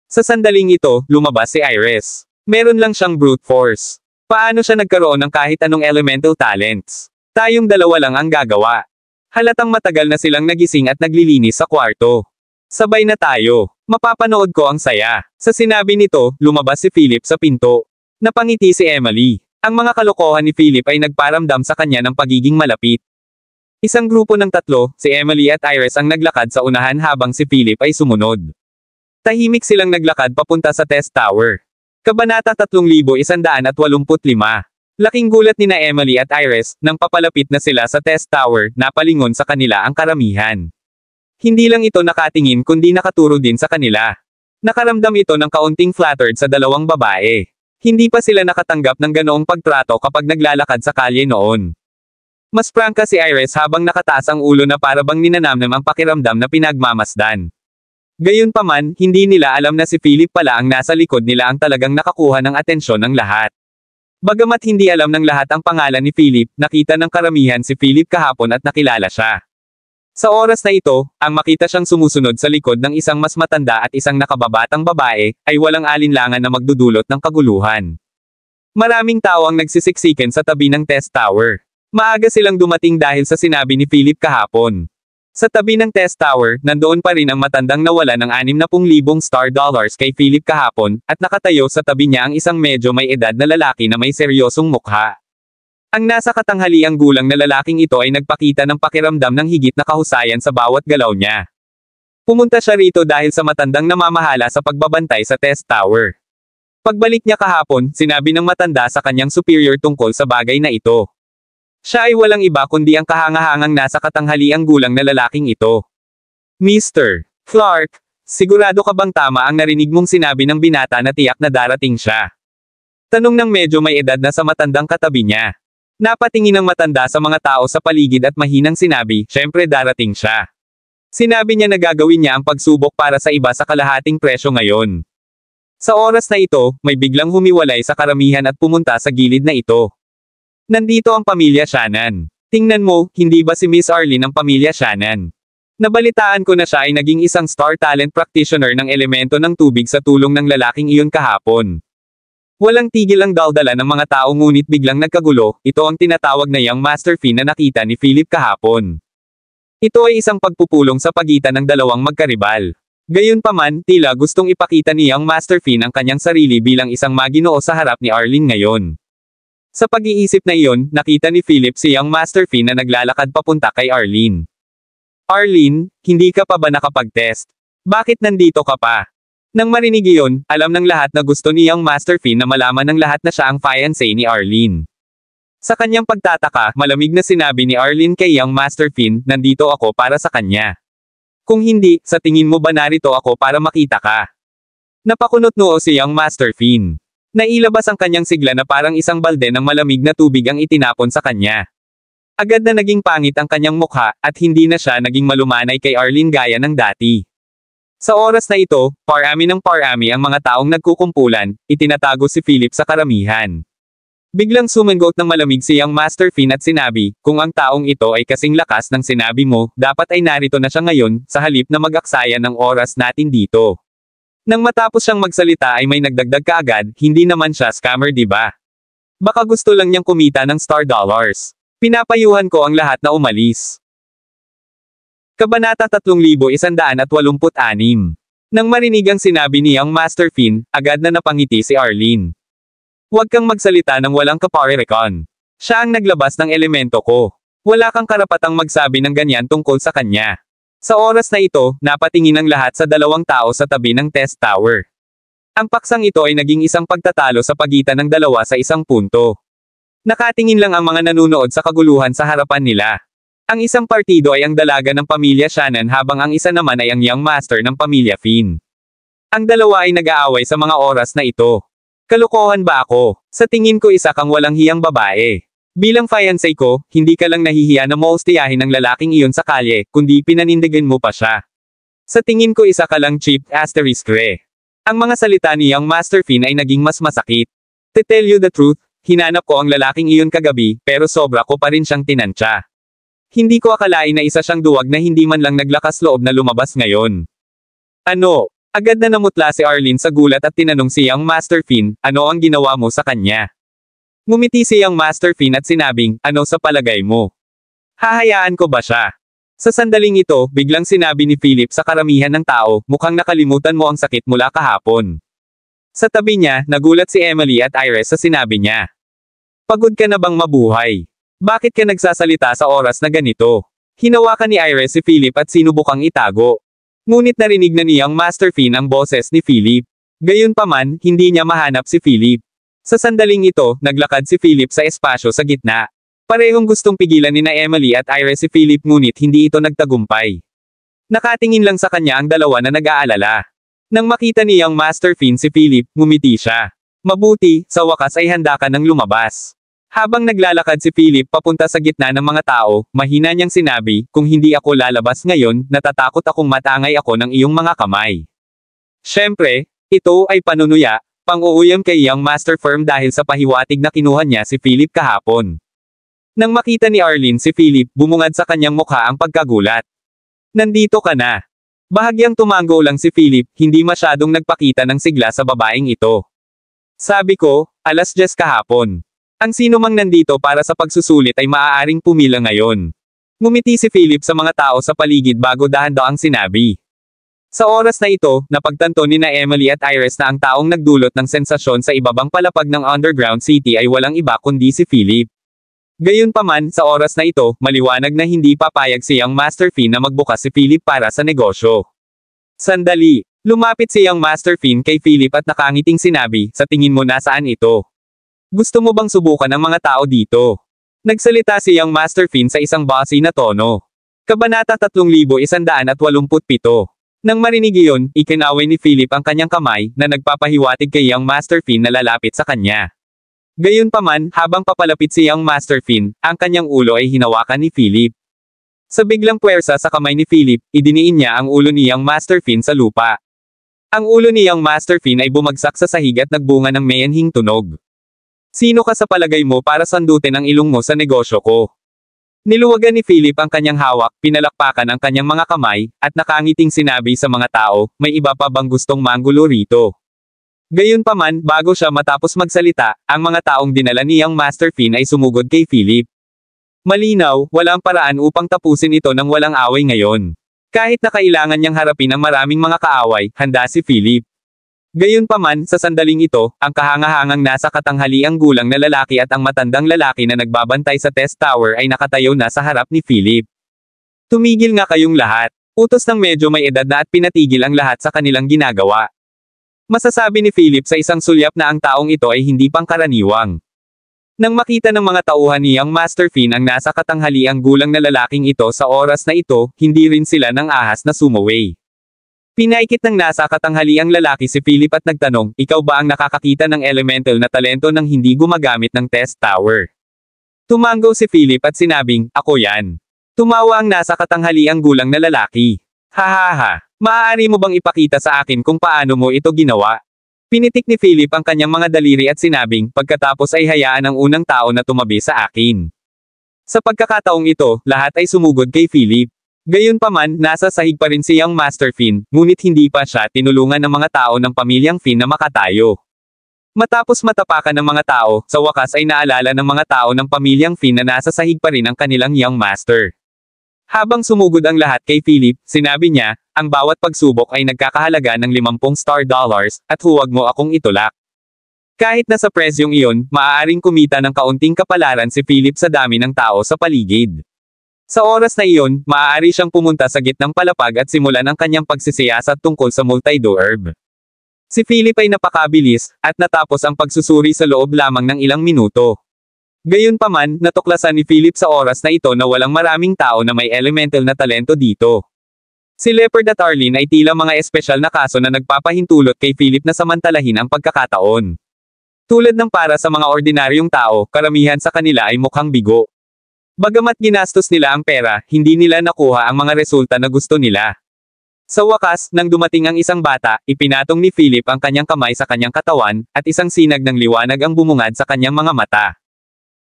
S2: Sa sandaling ito, lumabas si Iris. Meron lang siyang brute force. Paano siya nagkaroon ng kahit anong elemental talents? Tayong dalawa lang ang gagawa. Halatang matagal na silang nagising at naglilinis sa kwarto. Sabay na tayo. Mapapanood ko ang saya. Sa sinabi nito, lumabas si Philip sa pinto. Napangiti si Emily. Ang mga kalokohan ni Philip ay nagparamdam sa kanya ng pagiging malapit. Isang grupo ng 3, si Emily at Iris ang naglakad sa unahan habang si Philip ay sumunod. Tahimik silang naglakad papunta sa test tower. Kabanata 3185. Laking gulat nina Emily at Iris, nang papalapit na sila sa test tower, napalingon sa kanila ang karamihan. Hindi lang ito nakatingin kundi nakaturo din sa kanila. Nakaramdam ito ng kaunting flattered sa dalawang babae. Hindi pa sila nakatanggap ng ganoong pagtrato kapag naglalakad sa kalye noon. Mas prangka si Iris habang nakataas ang ulo na para bang ninanamnam ang pakiramdam na pinagmamasdan. Gayunpaman, hindi nila alam na si Philip pala ang nasa likod nila ang talagang nakakuha ng atensyon ng lahat. Bagamat hindi alam ng lahat ang pangalan ni Philip, nakita ng karamihan si Philip kahapon at nakilala siya. Sa oras na ito, ang makita siyang sumusunod sa likod ng isang mas matanda at isang nakababatang babae, ay walang alinlangan na magdudulot ng kaguluhan. Maraming tao ang nagsisiksikan sa tabi ng test tower. Maaga silang dumating dahil sa sinabi ni Philip kahapon. Sa tabi ng test tower, nandoon pa rin ang matandang nawala ng 60,000 star dollars kay Philip kahapon, at nakatayo sa tabi niya ang isang medyo may edad na lalaki na may seryosong mukha. Ang nasa katanghaliang gulang na lalaking ito ay nagpakita ng pakiramdam ng higit na kahusayan sa bawat galaw niya. Pumunta siya rito dahil sa matandang namamahala sa pagbabantay sa test tower. Pagbalik niya kahapon, sinabi ng matanda sa kanyang superior tungkol sa bagay na ito. Siya ay walang iba kundi ang kahangahangang nasa katanghaliang gulang na lalaking ito. Mr. Clark, sigurado ka bang tama ang narinig mong sinabi ng binata na tiyak na darating siya? Tanong ng medyo may edad na sa matandang katabi niya. Napatingin ang matanda sa mga tao sa paligid at mahinang sinabi, syempre darating siya. Sinabi niya na gagawin niya ang pagsubok para sa iba sa kalahating presyo ngayon. Sa oras na ito, may biglang humiwalay sa karamihan at pumunta sa gilid na ito. Nandito ang pamilya Shannon. Tingnan mo, hindi ba si Miss Arlene ang pamilya Shannon? Nabalitaan ko na siya ay naging isang star talent practitioner ng elemento ng tubig sa tulong ng lalaking iyon kahapon. Walang tigil ang daldala ng mga tao ngunit biglang nagkagulo, ito ang tinatawag na Young Master Finn na nakita ni Philip kahapon. Ito ay isang pagpupulong sa pagitan ng dalawang magkaribal. Gayunpaman, tila gustong ipakita ni Young Master Finn ang kanyang sarili bilang isang maginoo sa harap ni Arlene ngayon. Sa pag-iisip na iyon, nakita ni Philip si Young Master Finn na naglalakad papunta kay Arlene. Arlene, hindi ka pa ba nakapag-test? Bakit nandito ka pa? Nang marinig iyon, alam ng lahat na gusto ni Young Master Finn na malaman ng lahat na siya ang fiancé ni Arlene. Sa kanyang pagtataka, malamig na sinabi ni Arlene kay Young Master Finn, nandito ako para sa kanya. Kung hindi, sa tingin mo ba narito ako para makita ka? Napakunot noo si Young Master Finn. Nailabas ang kanyang sigla na parang isang balde ng malamig na tubig ang itinapon sa kanya. Agad na naging pangit ang kanyang mukha, at hindi na siya naging malumanay kay Arlene gaya ng dati. Sa oras na ito, parami ng parami ang mga taong nagkukumpulan, itinatago si Philip sa karamihan. Biglang sumagot ng malamig si Young Master Finn at sinabi, kung ang taong ito ay kasing lakas ng sinabi mo, dapat ay narito na siya ngayon, sa halip na mag-aksaya ng oras natin dito. Nang matapos siyang magsalita ay may nagdagdag kaagad, hindi naman siya scammer di ba? Baka gusto lang niyang kumita ng star dollars. Pinapayuhan ko ang lahat na umalis. Kabanata 3186. Nang marinig ang sinabi ni Young Master Finn, agad na napangiti si Arlene. Huwag kang magsalita ng walang kaparerekon. Siya ang naglabas ng elemento ko. Wala kang karapatang magsabi ng ganyan tungkol sa kanya. Sa oras na ito, napatingin ang lahat sa dalawang tao sa tabi ng test tower. Ang paksang ito ay naging isang pagtatalo sa pagitan ng dalawa sa isang punto. Nakatingin lang ang mga nanunood sa kaguluhan sa harapan nila. Ang isang partido ay ang dalaga ng pamilya Shannon habang ang isa naman ay ang Young Master ng pamilya Finn. Ang dalawa ay nag-aaway sa mga oras na ito. Kalokohan ba ako? Sa tingin ko isa kang walang hiyang babae. Bilang fiancé ko, hindi ka lang nahihiya na molestiyahin ng lalaking iyon sa kalye, kundi pinanindigan mo pa siya. Sa tingin ko isa ka lang cheap asterisk re. Ang mga salita ni Young Master Finn ay naging mas masakit. To tell you the truth, hinanap ko ang lalaking iyon kagabi, pero sobra ko pa rin siyang tinantya. Hindi ko akalain na isa siyang duwag na hindi man lang naglakas loob na lumabas ngayon. Ano? Agad na namutla si Arlene sa gulat at tinanong si Young Master Finn, ano ang ginawa mo sa kanya? Ngumiti si Young Master Finn at sinabing, ano sa palagay mo? Hahayaan ko ba siya? Sa sandaling ito, biglang sinabi ni Philip sa karamihan ng tao, mukhang nakalimutan mo ang sakit mula kahapon. Sa tabi niya, nagulat si Emily at Iris sa sinabi niya. Pagod ka na bang mabuhay? Bakit ka nagsasalita sa oras na ganito? Hinawakan ni Iris si Philip at sinubukang itago. Ngunit narinig na ni Young Master Finn ang boses ni Philip. Gayunpaman, hindi niya mahanap si Philip. Sa sandaling ito, naglakad si Philip sa espasyo sa gitna. Parehong gustong pigilan ni na Emily at Iris si Philip ngunit hindi ito nagtagumpay. Nakatingin lang sa kanya ang dalawa na nag-aalala. Nang makita ni Young Master Finn si Philip, ngumiti siya. Mabuti, sa wakas ay handa ka nang lumabas. Habang naglalakad si Philip papunta sa gitna ng mga tao, mahina niyang sinabi, kung hindi ako lalabas ngayon, natatakot akong matangay ako ng iyong mga kamay. Siyempre, ito ay panunuya, pang-uuyam kay Young Master Firm dahil sa pahiwatig na kinuha niya si Philip kahapon. Nang makita ni Arlene si Philip, bumungad sa kanyang mukha ang pagkagulat. Nandito ka na. Bahagyang tumango lang si Philip, hindi masyadong nagpakita ng sigla sa babaeng ito. Sabi ko, 10:00 kahapon. Ang sino mang nandito para sa pagsusulit ay maaaring pumila ngayon. Ngumiti si Philip sa mga tao sa paligid bago dahan-dahang sinabi. Sa oras na ito, napagtanto ni na Emily at Iris na ang taong nagdulot ng sensasyon sa ibabang palapag ng underground city ay walang iba kundi si Philip. Gayunpaman, sa oras na ito, maliwanag na hindi papayag si Young Master Finn na magbukas si Philip para sa negosyo. Sandali, lumapit si Young Master Finn kay Philip at nakangiting sinabi, sa tingin mo nasaan ito? Gusto mo bang subukan ang mga tao dito? Nagsalita si Young Master Finn sa isang bossy na tono. Kabanata 3187. Nang marinig iyon, ikinaway ni Philip ang kanyang kamay, na nagpapahiwatig kay Young Master Finn na lalapit sa kanya. Gayunpaman, habang papalapit si Young Master Finn, ang kanyang ulo ay hinawakan ni Philip. Sa biglang puwersa sa kamay ni Philip, idiniin niya ang ulo ni Young Master Finn sa lupa. Ang ulo ni Young Master Finn ay bumagsak sa sahig at nagbunga ng mayanhing tunog. Sino ka sa palagay mo para sandutin ang ilong mo sa negosyo ko? Niluwagan ni Philip ang kanyang hawak, pinalakpakan ang kanyang mga kamay, at nakangiting sinabi sa mga tao, may iba pa bang gustong manggulo rito? Gayunpaman, bago siya matapos magsalita, ang mga taong dinala ni Young Master Finn ay sumugod kay Philip. Malinaw, walang paraan upang tapusin ito ng walang away ngayon. Kahit na kailangan niyang harapin ang maraming mga kaaway, handa si Philip. Gayunpaman, sa sandaling ito, ang kahangahangang nasa katanghaliang gulang na lalaki at ang matandang lalaki na nagbabantay sa test tower ay nakatayo na sa harap ni Philip. Tumigil nga kayong lahat. Utos ng medyo may edad na at pinatigil ang lahat sa kanilang ginagawa. Masasabi ni Philip sa isang sulyap na ang taong ito ay hindi pangkaraniwang. Nang makita ng mga tauhan ni Young Master Finn ang nasa katanghaliang gulang na lalaking ito sa oras na ito, hindi rin sila ng ahas na sumaway. Pinaikit ng nasa katanghaliang lalaki si Philip at nagtanong, ikaw ba ang nakakakita ng elemental na talento ng hindi gumagamit ng test tower? Tumango si Philip at sinabing, ako yan. Tumawa ang nasa katanghaliang gulang na lalaki. Hahaha, maaari mo bang ipakita sa akin kung paano mo ito ginawa? Pinitik ni Philip ang kanyang mga daliri at sinabing, pagkatapos ay hayaan ang unang tao na tumabi sa akin. Sa pagkakataong ito, lahat ay sumugod kay Philip. Gayunpaman, nasa sahig pa rin si Young Master Finn, ngunit hindi pa siya tinulungan ng mga tao ng pamilyang Finn na makatayo. Matapos matapakan ng mga tao, sa wakas ay naalala ng mga tao ng pamilyang Finn na nasa sahig pa rin ang kanilang Young Master. Habang sumugod ang lahat kay Philip, sinabi niya, ang bawat pagsubok ay nagkakahalaga ng 50 star dollars, at huwag mo akong itulak. Kahit na sa presyong iyon, maaaring kumita ng kaunting kapalaran si Philip sa dami ng tao sa paligid. Sa oras na iyon, maaari siyang pumunta sa gitnang palapag at simulan ang kanyang pagsisiyasat tungkol sa multi-do herb. Si Philip ay napakabilis, at natapos ang pagsusuri sa loob lamang ng ilang minuto. Gayunpaman, natuklasan ni Philip sa oras na ito na walang maraming tao na may elemental na talento dito. Si Leopard at Arlene ay tila mga espesyal na kaso na nagpapahintulot kay Philip na samantalahin ang pagkakataon. Tulad ng para sa mga ordinaryong tao, karamihan sa kanila ay mukhang bigo. Bagamat ginastos nila ang pera, hindi nila nakuha ang mga resulta na gusto nila. Sa wakas, nang dumating ang isang bata, ipinatong ni Philip ang kanyang kamay sa kanyang katawan, at isang sinag ng liwanag ang bumungad sa kanyang mga mata.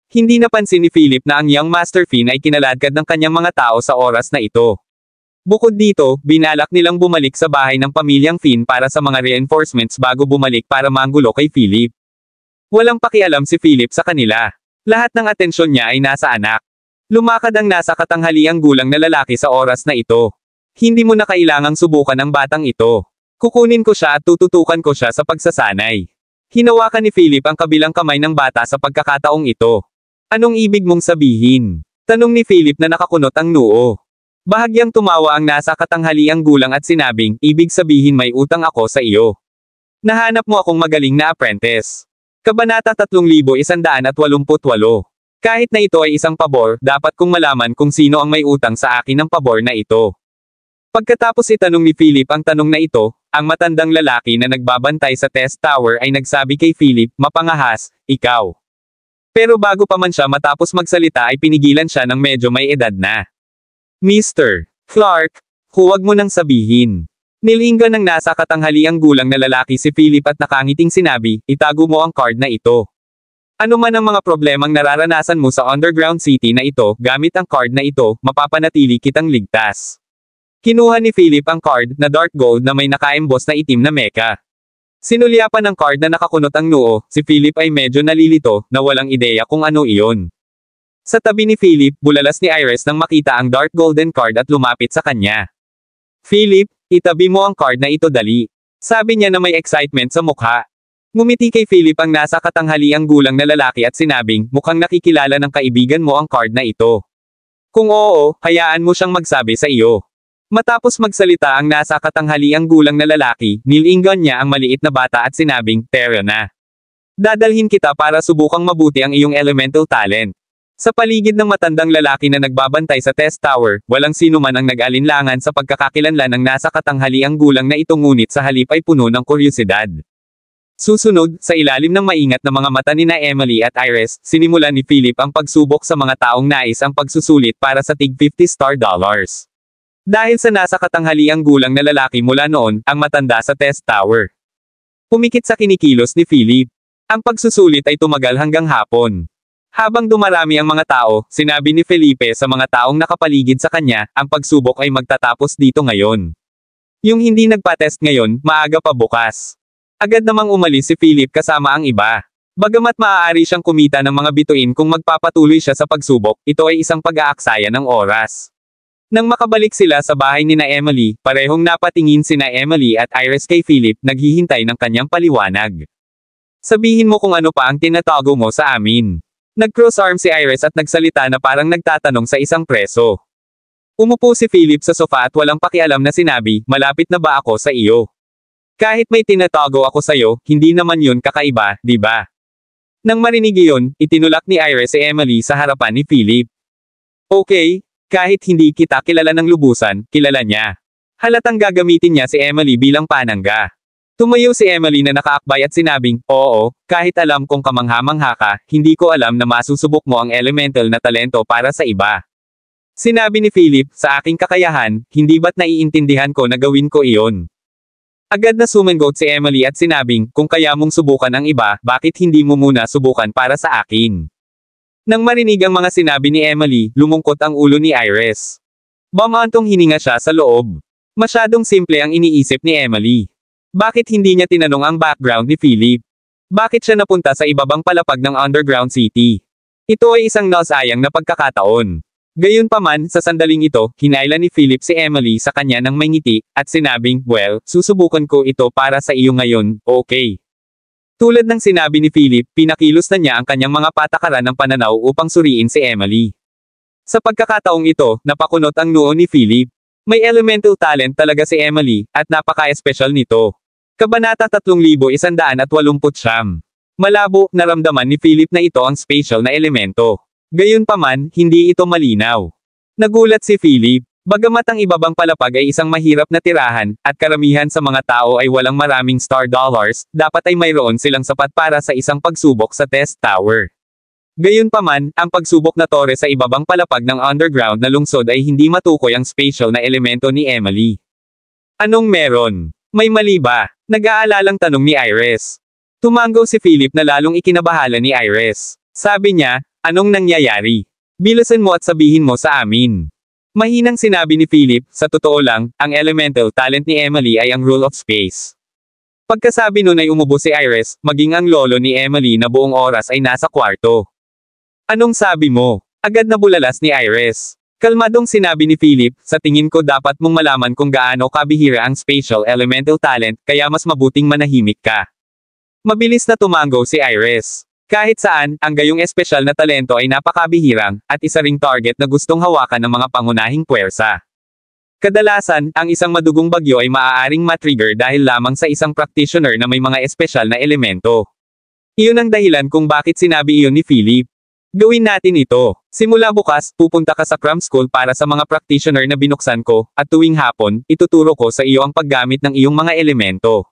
S2: Hindi napansin ni Philip na ang Young Master Finn ay kinaladkad ng kanyang mga tao sa oras na ito. Bukod dito, binalak nilang bumalik sa bahay ng pamilyang Finn para sa mga reinforcements bago bumalik para manggulo kay Philip. Walang pakialam si Philip sa kanila. Lahat ng atensyon niya ay nasa anak. Lumakad ang nasa katanghaliang gulang na lalaki sa oras na ito. Hindi mo na kailangang subukan ang batang ito. Kukunin ko siya at tututukan ko siya sa pagsasanay. Hinawakan ni Philip ang kabilang kamay ng bata sa pagkakataong ito. Anong ibig mong sabihin? Tanong ni Philip na nakakunot ang noo. Bahagyang tumawa ang nasa katanghaliang gulang at sinabing, ibig sabihin may utang ako sa iyo. Nahanap mo akong magaling na apprentice. Kabanata 3188. Kahit na ito ay isang pabor, dapat kong malaman kung sino ang may utang sa akin ng pabor na ito. Pagkatapos itanong ni Philip ang tanong na ito, ang matandang lalaki na nagbabantay sa test tower ay nagsabi kay Philip, mapangahas, ikaw. Pero bago pa man siya matapos magsalita ay pinigilan siya ng medyo may edad na. Mr. Clark, huwag mo nang sabihin. Nilingan ng nasa katanghaliang gulang na lalaki si Philip at nakangiting sinabi, itago mo ang card na ito. Ano man ang mga problemang nararanasan mo sa underground city na ito, gamit ang card na ito, mapapanatili kitang ligtas. Kinuha ni Philip ang card na dark gold na may naka-emboss na itim na mecha. Sinulyapan ng card na nakakunot ang noo, si Philip ay medyo nalilito, na walang ideya kung ano iyon. Sa tabi ni Philip, bulalas ni Iris nang makita ang dark golden card at lumapit sa kanya. Philip, itabi mo ang card na ito dali. Sabi niya na may excitement sa mukha. Ngumiti kay Philip ang nasa katanghaliang gulang na lalaki at sinabing, mukhang nakikilala ng kaibigan mo ang card na ito. Kung oo, hayaan mo siyang magsabi sa iyo. Matapos magsalita ang nasa katanghaliang gulang na lalaki, nilingan niya ang maliit na bata at sinabing, tara na. Dadalhin kita para subukang mabuti ang iyong elemental talent. Sa paligid ng matandang lalaki na nagbabantay sa test tower, walang sino man ang nag-alinlangan sa pagkakakilanlan ng nasa katanghaliang gulang na ito ngunit sa halip ay puno ng kuryosidad. Susunod, sa ilalim ng maingat na mga mata ni na Emily at Iris, sinimulan ni Philip ang pagsubok sa mga taong nais ang pagsusulit para sa tig $50 dollars. Dahil sa nasa katanghaliang gulang na lalaki mula noon, ang matanda sa test tower. Pumikit sa kinikilos ni Philip. Ang pagsusulit ay tumagal hanggang hapon. Habang dumarami ang mga tao, sinabi ni Felipe sa mga taong nakapaligid sa kanya, ang pagsubok ay magtatapos dito ngayon. Yung hindi nagpa-test ngayon, maaga pa bukas. Agad namang umalis si Philip kasama ang iba. Bagamat maaari siyang kumita ng mga bituin kung magpapatuloy siya sa pagsubok, ito ay isang pag-aaksaya ng oras. Nang makabalik sila sa bahay ni na Emily, parehong napatingin sina Emily at Iris kay Philip, naghihintay ng kanyang paliwanag. Sabihin mo kung ano pa ang tinatago mo sa amin. Nag-cross arm si Iris at nagsalita na parang nagtatanong sa isang preso. Umupo si Philip sa sofa at walang pakialam na sinabi, malapit na ba ako sa iyo? Kahit may tinatago ako sa iyo, hindi naman yun kakaiba, di ba? Nang marinig iyon, itinulak ni Iris si Emily sa harapan ni Philip. Okay. Kahit hindi kita kilala ng lubusan, kilala niya. Halatang gagamitin niya si Emily bilang panangga. Tumayo si Emily na nakaakbay at sinabing, oo, kahit alam kong kamangha-mangha ka, hindi ko alam na masusubok mo ang elemental na talento para sa iba. Sinabi ni Philip, sa aking kakayahan, hindi ba't naiintindihan ko na gawin ko iyon? Agad na sumangot si Emily at sinabing, kung kaya mong subukan ang iba, bakit hindi mo muna subukan para sa akin? Nang marinig ang mga sinabi ni Emily, lumungkot ang ulo ni Iris. Bamantong hininga siya sa loob. Masyadong simple ang iniisip ni Emily. Bakit hindi niya tinanong ang background ni Philip? Bakit siya napunta sa ibabang palapag ng underground city? Ito ay isang nasayang na pagkakataon. Gayunpaman, sa sandaling ito, hinailan ni Philip si Emily sa kanya ng may ngiti, at sinabing, well, susubukan ko ito para sa iyo ngayon, okay. Tulad ng sinabi ni Philip, pinakilos na niya ang kanyang mga patakaran ng pananaw upang suriin si Emily. Sa pagkakataong ito, napakunot ang noo ni Philip. May elemental talent talaga si Emily, at napaka-espesyal nito. Kabanata 3189. Malabo, naramdaman ni Philip na ito ang spatial na elemento. Gayunpaman, hindi ito malinaw. Nagulat si Philip. Bagamat ang ibabang palapag ay isang mahirap na tirahan, at karamihan sa mga tao ay walang maraming star dollars, dapat ay mayroon silang sapat para sa isang pagsubok sa test tower. Gayunpaman, ang pagsubok na tore sa ibabang palapag ng underground na lungsod ay hindi matukoy ang spatial na elemento ni Emily. Anong meron? May mali ba? Nag-aalalang tanong ni Iris. Tumango si Philip na lalong ikinabahala ni Iris. Sabi niya, anong nangyayari? Bilusan mo at sabihin mo sa amin. Mahinang sinabi ni Philip, sa totoo lang, ang elemental talent ni Emily ay ang rule of space. Pagkasabi nun ay umubo si Iris, maging ang lolo ni Emily na buong oras ay nasa kwarto. Anong sabi mo? Agad na bulalas ni Iris. Kalmadong sinabi ni Philip, sa tingin ko dapat mong malaman kung gaano kabihira ang spatial elemental talent, kaya mas mabuting manahimik ka. Mabilis na tumango si Iris. Kahit saan, ang gayong espesyal na talento ay napakabihirang, at isa ring target na gustong hawakan ng mga pangunahing puwersa. Kadalasan, ang isang madugong bagyo ay maaaring matrigger dahil lamang sa isang practitioner na may mga espesyal na elemento. Iyon ang dahilan kung bakit sinabi iyon ni Philip. Gawin natin ito. Simula bukas, pupunta ka sa cram school para sa mga practitioner na binuksan ko, at tuwing hapon, ituturo ko sa iyo ang paggamit ng iyong mga elemento.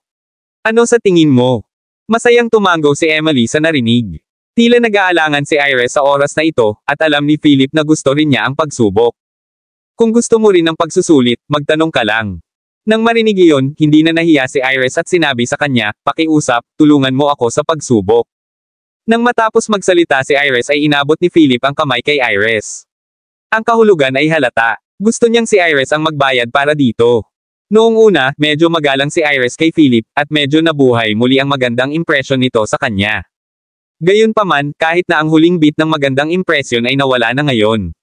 S2: Ano sa tingin mo? Masayang tumango si Emily sa narinig. Tila nag-aalangan si Iris sa oras na ito, at alam ni Philip na gusto rin niya ang pagsubok. Kung gusto mo rin ng pagsusulit, magtanong ka lang. Nang marinig iyon, hindi na nahiya si Iris at sinabi sa kanya, pakiusap, tulungan mo ako sa pagsubok. Nang matapos magsalita si Iris ay inabot ni Philip ang kamay kay Iris. Ang kahulugan ay halata. Gusto niyang si Iris ang magbayad para dito. Noong una, medyo magalang si Iris kay Philip, at medyo nabuhay muli ang magandang impresyon nito sa kanya. Gayunpaman, kahit na ang huling bit ng magandang impresyon ay nawala na ngayon.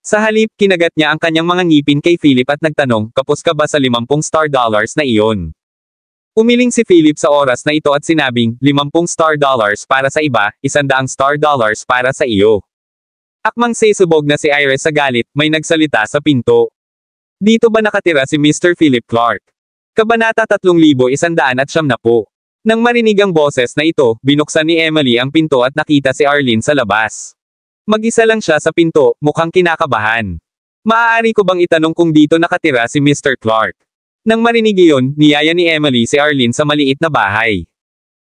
S2: Sa halip, kinagat niya ang kanyang mga ngipin kay Philip at nagtanong, kapos ka ba sa 50 star dollars na iyon? Umiling si Philip sa oras na ito at sinabing, 50 star dollars para sa iba, 100 star dollars para sa iyo. Akmang sesubog na si Iris sa galit, may nagsalita sa pinto. Dito ba nakatira si Mr. Philip Clark? Kabanata 3190. Nang marinig ang boses na ito, binuksan ni Emily ang pinto at nakita si Arlene sa labas. Mag-isa lang siya sa pinto, mukhang kinakabahan. Maaari ko bang itanong kung dito nakatira si Mr. Clark? Nang marinig iyon, niyaya ni Emily si Arlene sa maliit na bahay.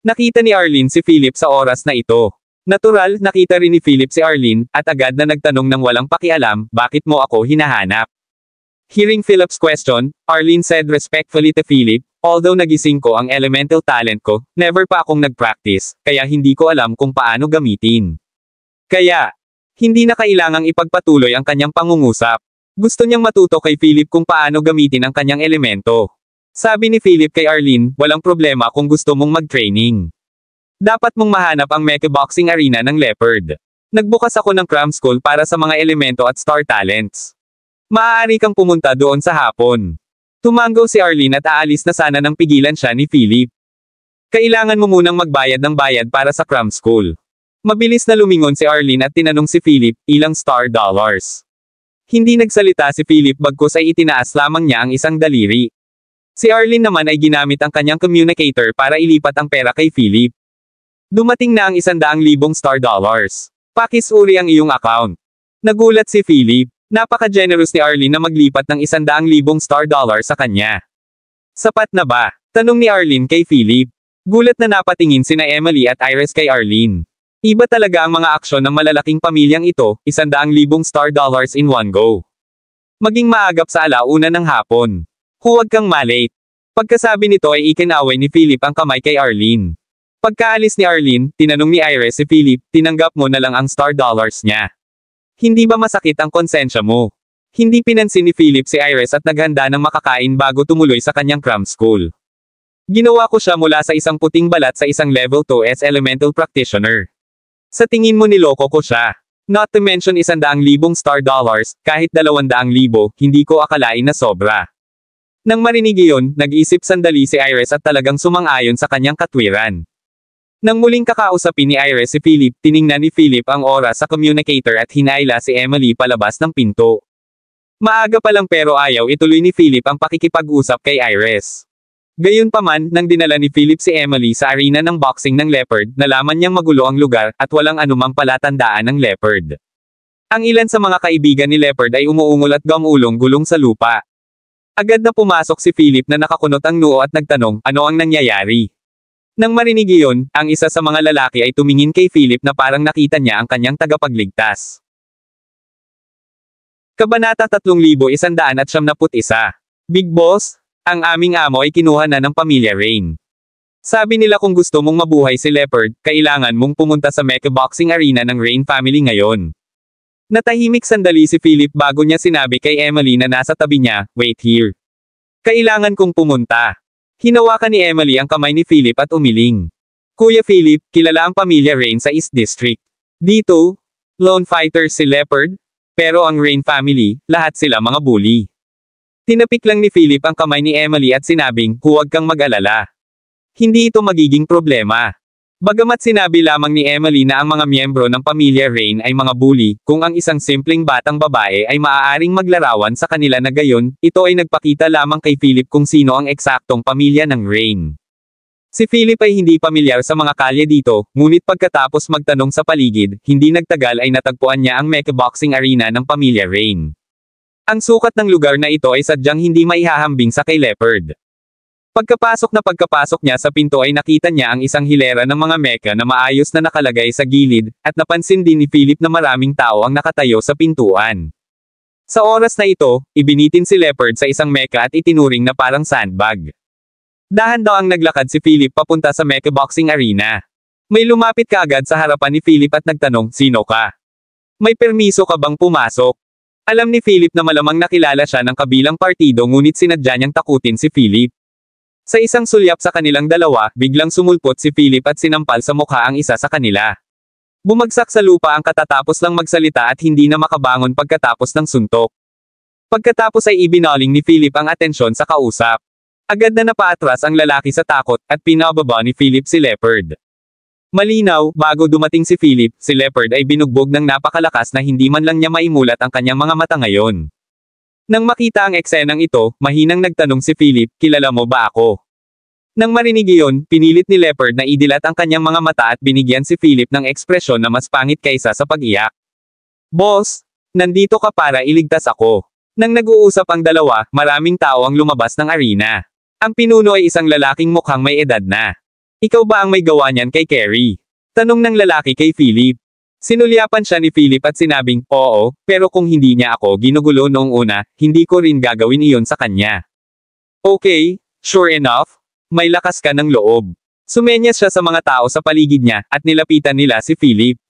S2: Nakita ni Arlene si Philip sa oras na ito. Natural, nakita rin ni Philip si Arlene, at agad na nagtanong ng walang pakialam, bakit mo ako hinahanap? Hearing Philip's question, Arlene said respectfully to Philip, although nagising ko ang elemental talent ko, never pa akong nag-practice, kaya hindi ko alam kung paano gamitin. Kaya, hindi na kailangang ipagpatuloy ang kanyang pangungusap. Gusto niyang matuto kay Philip kung paano gamitin ang kanyang elemento. Sabi ni Philip kay Arlene, walang problema kung gusto mong mag-training. Dapat mong mahanap ang Mecha Boxing Arena ng Leopard. Nagbukas ako ng cram school para sa mga elemento at star talents. Maaari kang pumunta doon sa hapon. Tumango si Arlene at aalis na sana nang pigilan siya ni Philip. Kailangan mo munang magbayad ng bayad para sa cram school. Mabilis na lumingon si Arlene at tinanong si Philip, ilang star dollars. Hindi nagsalita si Philip bagkus ay itinaas lamang niya ang isang daliri. Si Arlene naman ay ginamit ang kanyang communicator para ilipat ang pera kay Philip. Dumating na ang 100,000 star dollars. Pakisuri ang iyong account. Nagulat si Philip. Napaka-generous ni Arlene na maglipat ng 100,000 star dollars sa kanya. Sapat na ba? Tanong ni Arlene kay Philip. Gulat na napatingin sina Emily at Iris kay Arlene. Iba talaga ang mga aksyon ng malalaking pamilyang ito, 100,000 star dollars in one go. Maging maagap sa alauna ng hapon. Huwag kang malate. Pagkasabi nito ay ikinaway ni Philip ang kamay kay Arlene. Pagkaalis ni Arlene, tinanong ni Iris si Philip, tinanggap mo na lang ang star dollars niya. Hindi ba masakit ang konsensya mo? Hindi pinansin ni Philip si Iris at naghanda ng makakain bago tumuloy sa kanyang cram school. Ginawa ko siya mula sa isang puting balat sa isang level 2S elemental practitioner. Sa tingin mo niloko ko siya. Not to mention 100,000 star dollars, kahit 200,000, hindi ko akalain na sobra. Nang marinig iyon, nag-isip sandali si Iris at talagang sumang-ayon sa kanyang katwiran. Nang muling kakausapin ni Iris si Philip, tiningnan ni Philip ang oras sa communicator at hinayla si Emily palabas ng pinto. Maaga pa lang pero ayaw ituloy ni Philip ang pakikipag-usap kay Iris. Gayunpaman, nang dinala ni Philip si Emily sa arena ng boxing ng Leopard, nalaman niyang magulo ang lugar at walang anumang palatandaan ng Leopard. Ang ilan sa mga kaibigan ni Leopard ay umuungol at gumulong-gulong sa lupa. Agad na pumasok si Philip na nakakunot ang noo at nagtanong, ano ang nangyayari? Nang marinig iyon, ang isa sa mga lalaki ay tumingin kay Philip na parang nakita niya ang kanyang tagapagligtas. Kabanata 3191. Big Boss, ang aming amo ay kinuha na ng pamilya Rain. Sabi nila kung gusto mong mabuhay si Leopard, kailangan mong pumunta sa Mecha Boxing Arena ng Rain family ngayon. Natahimik sandali si Philip bago niya sinabi kay Emily na nasa tabi niya, wait here. Kailangan kong pumunta. Hinawakan ni Emily ang kamay ni Philip at umiling. Kuya Philip, kilala ang pamilya Rain sa East District. Dito, lone fighters si Leopard, pero ang Rain family, lahat sila mga bully. Tinapik lang ni Philip ang kamay ni Emily at sinabing, huwag kang mag-alala. Hindi ito magiging problema. Bagamat sinabi lamang ni Emily na ang mga miyembro ng pamilya Rain ay mga bully, kung ang isang simpleng batang babae ay maaaring maglarawan sa kanila na gayon, ito ay nagpakita lamang kay Philip kung sino ang eksaktong pamilya ng Rain. Si Philip ay hindi pamilyar sa mga kalye dito, ngunit pagkatapos magtanong sa paligid, hindi nagtagal ay natagpuan niya ang Mecha Boxing Arena ng pamilya Rain. Ang sukat ng lugar na ito ay sadyang hindi maihahambing sa kay Leopard. Pagkapasok niya sa pinto ay nakita niya ang isang hilera ng mga mecha na maayos na nakalagay sa gilid, at napansin din ni Philip na maraming tao ang nakatayo sa pintuan. Sa oras na ito, ibinitin si Leopard sa isang mecha at itinuring na parang sandbag. Dahan-dahang naglakad si Philip papunta sa mecha boxing arena. May lumapit kaagad sa harapan ni Philip at nagtanong, "Sino ka? May permiso ka bang pumasok?" Alam ni Philip na malamang nakilala siya ng kabilang partido ngunit sinadya niyang takutin si Philip. Sa isang sulyap sa kanilang dalawa, biglang sumulpot si Philip at sinampal sa mukha ang isa sa kanila. Bumagsak sa lupa ang katatapos lang magsalita at hindi na makabangon pagkatapos ng suntok. Pagkatapos ay ibinaling ni Philip ang atensyon sa kausap. Agad na napaatras ang lalaki sa takot, at pinababa ni Philip si Leopard. Malinaw, bago dumating si Philip, si Leopard ay binugbog ng napakalakas na hindi man lang niya maimulat ang kanyang mga mata ngayon. Nang makita ang eksenang ito, mahinang nagtanong si Philip, "Kilala mo ba ako?" Nang marinig iyon, pinilit ni Leopard na idilat ang kanyang mga mata at binigyan si Philip ng ekspresyon na mas pangit kaysa sa pag-iyak. "Boss, nandito ka para iligtas ako." Nang nag-uusap ang dalawa, maraming tao ang lumabas ng arena. Ang pinuno ay isang lalaking mukhang may edad na. "Ikaw ba ang may gawa niyan kay Carrie?" Tanong ng lalaki kay Philip. Sinulyapan siya ni Philip at sinabing, "Oo, pero kung hindi niya ako ginugulo noong una, hindi ko rin gagawin iyon sa kanya." "Okay, sure enough. May lakas ka ng loob." Sumenyas siya sa mga tao sa paligid niya, at nilapitan nila si Philip.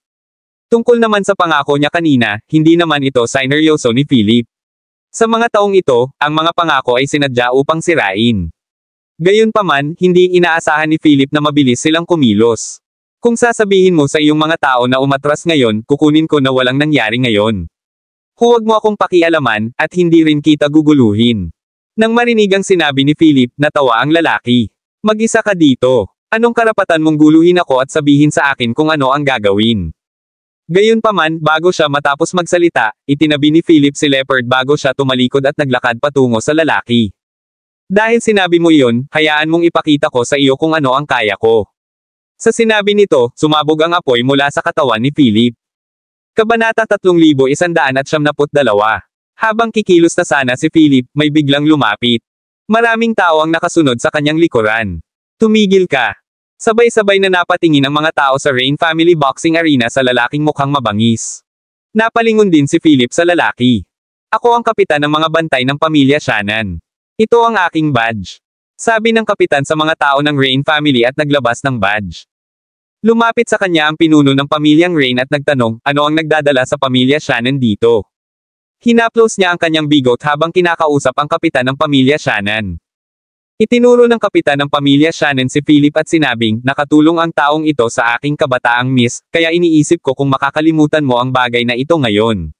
S2: Tungkol naman sa pangako niya kanina, hindi naman ito sineryoso ni Philip. Sa mga taong ito, ang mga pangako ay sinadya upang sirain. Gayunpaman, hindi inaasahan ni Philip na mabilis silang kumilos. "Kung sasabihin mo sa iyong mga tao na umatras ngayon, kukunin ko na walang nangyari ngayon. Huwag mo akong pakialaman, at hindi rin kita guguluhin." Nang marinig ang sinabi ni Philip, natawa ang lalaki. "Mag-isa ka dito. Anong karapatan mong guluhin ako at sabihin sa akin kung ano ang gagawin?" Gayunpaman, bago siya matapos magsalita, itinabi ni Philip si Leopard bago siya tumalikod at naglakad patungo sa lalaki. "Dahil sinabi mo iyon, hayaan mong ipakita ko sa iyo kung ano ang kaya ko." Sa sinabi nito, sumabog ang apoy mula sa katawan ni Philip. Kabanata 3172. Habang kikilos na sana si Philip, may biglang lumapit. Maraming tao ang nakasunod sa kanyang likuran. "Tumigil ka." Sabay-sabay na napatingin ang mga tao sa Rain Family Boxing Arena sa lalaking mukhang mabangis. Napalingon din si Philip sa lalaki. "Ako ang kapitan ng mga bantay ng pamilya Shannon. Ito ang aking badge." Sabi ng kapitan sa mga tao ng Rain family at naglabas ng badge. Lumapit sa kanya ang pinuno ng pamilyang Rain at nagtanong, ano ang nagdadala sa pamilya Shannon dito? Hinaplos niya ang kanyang bigot habang kinakausap ang kapitan ng pamilya Shannon. Itinuro ng kapitan ng pamilya Shannon si Philip at sinabing, nakatulong ang taong ito sa aking kabataang miss, kaya iniisip ko kung makakalimutan mo ang bagay na ito ngayon.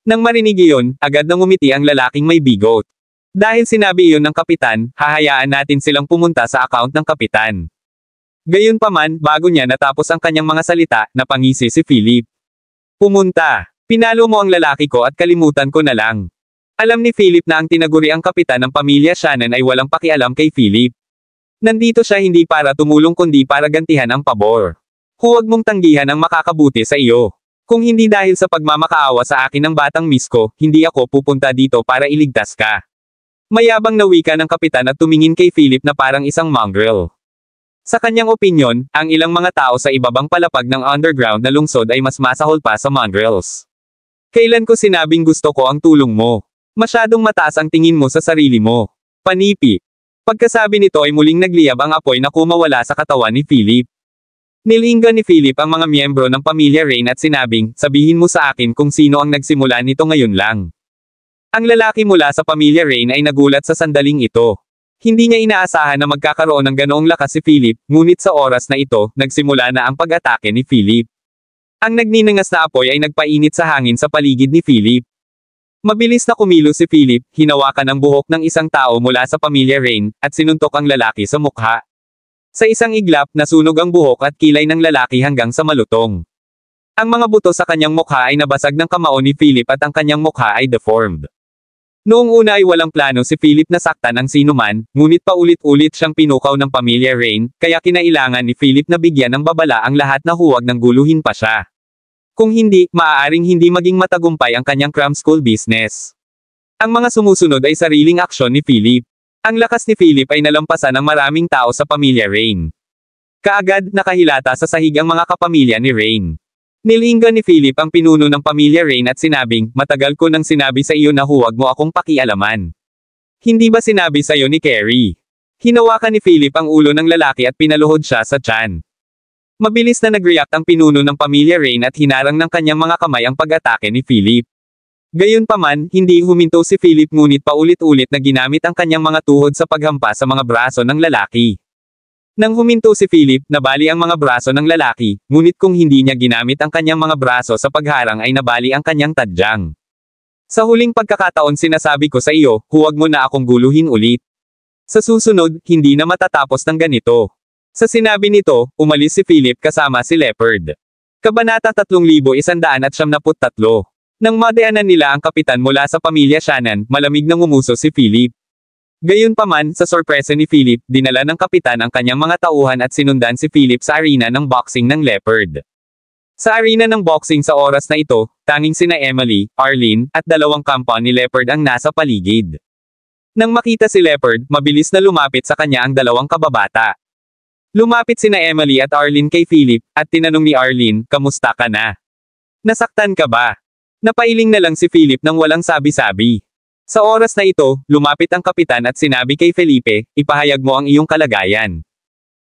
S2: Nang marinig iyon, agad nang umiti ang lalaking may bigot. Dahil sinabi iyon ng kapitan, hahayaan natin silang pumunta sa account ng kapitan. Gayunpaman, bago niya natapos ang kanyang mga salita, napangisi si Philip. "Pumunta. Pinalo mo ang lalaki ko at kalimutan ko na lang." Alam ni Philip na ang tinaguri ang kapitan ng pamilya Shannon ay walang pakialam kay Philip. Nandito siya hindi para tumulong kundi para gantihan ang pabor. "Huwag mong tanggihan ang makakabuti sa iyo. Kung hindi dahil sa pagmamakaawa sa akin ng batang miss ko, hindi ako pupunta dito para iligtas ka." Mayabang na wika ng kapitan at tumingin kay Philip na parang isang mongrel. Sa kanyang opinyon, ang ilang mga tao sa ibabang palapag ng underground na lungsod ay mas masahol pa sa mongrels. "Kailan ko sinabing gusto ko ang tulong mo? Masyadong mataas ang tingin mo sa sarili mo. Panipi." Pagkasabi nito ay muling nagliyab ang apoy na kumawala sa katawan ni Philip. Nilinggan ni Philip ang mga miyembro ng pamilya Rain at sinabing, sabihin mo sa akin kung sino ang nagsimula nito ngayon lang. Ang lalaki mula sa pamilya Rain ay nagulat sa sandaling ito. Hindi niya inaasahan na magkakaroon ng ganoong lakas si Philip, ngunit sa oras na ito, nagsimula na ang pag-atake ni Philip. Ang nagninangas na apoy ay nagpainit sa hangin sa paligid ni Philip. Mabilis na kumilos si Philip, hinawakan ang buhok ng isang tao mula sa pamilya Rain, at sinuntok ang lalaki sa mukha. Sa isang iglap, nasunog ang buhok at kilay ng lalaki hanggang sa malutong. Ang mga buto sa kanyang mukha ay nabasag ng kamao ni Philip at ang kanyang mukha ay deformed. Noong una ay walang plano si Philip na saktan ang sinuman, ngunit paulit-ulit siyang pinukaw ng pamilya Rain, kaya kinailangan ni Philip na bigyan ng babala ang lahat na huwag nang guluhin pa siya. Kung hindi, maaaring hindi maging matagumpay ang kanyang cram school business. Ang mga sumusunod ay sariling aksyon ni Philip. Ang lakas ni Philip ay nalampasan ng maraming tao sa pamilya Rain. Kaagad, nakahilata sa sahig ang mga kapamilya ni Rain. Nilinggan ni Philip ang pinuno ng pamilya Rain at sinabing, matagal ko nang sinabi sa iyo na huwag mo akong pakialaman. Hindi ba sinabi sa iyo ni Carrie? Hinawakan ni Philip ang ulo ng lalaki at pinaluhod siya sa tiyan. Mabilis na nag-react ang pinuno ng pamilya Rain at hinarang ng kanyang mga kamay ang pag-atake ni Philip. Gayunpaman, hindi huminto si Philip ngunit paulit-ulit na ginamit ang kanyang mga tuhod sa paghampas sa mga braso ng lalaki. Nang huminto si Philip, nabali ang mga braso ng lalaki, ngunit kung hindi niya ginamit ang kanyang mga braso sa pagharang ay nabali ang kanyang tadyang. Sa huling pagkakataon sinasabi ko sa iyo, huwag mo na akong guluhin ulit. Sa susunod, hindi na matatapos ng ganito. Sa sinabi nito, umalis si Philip kasama si Leopard. Kabanata 3173. Nang madaanan nila ang kapitan mula sa pamilya Shannon, malamig nang umuso si Philip. Gayunpaman, sa sorpresa ni Philip, dinala ng kapitan ang kanyang mga tauhan at sinundan si Philip sa arena ng boxing ng Leopard. Sa arena ng boxing sa oras na ito, tanging sina Emily, Arlene, at dalawang kampa ni Leopard ang nasa paligid. Nang makita si Leopard, mabilis na lumapit sa kanya ang dalawang kababata. Lumapit sina Emily at Arlene kay Philip, at tinanong ni Arlene, kamusta ka na? Nasaktan ka ba? Napailing na lang si Philip nang walang sabi-sabi. Sa oras na ito, lumapit ang kapitan at sinabi kay Felipe, ipahayag mo ang iyong kalagayan.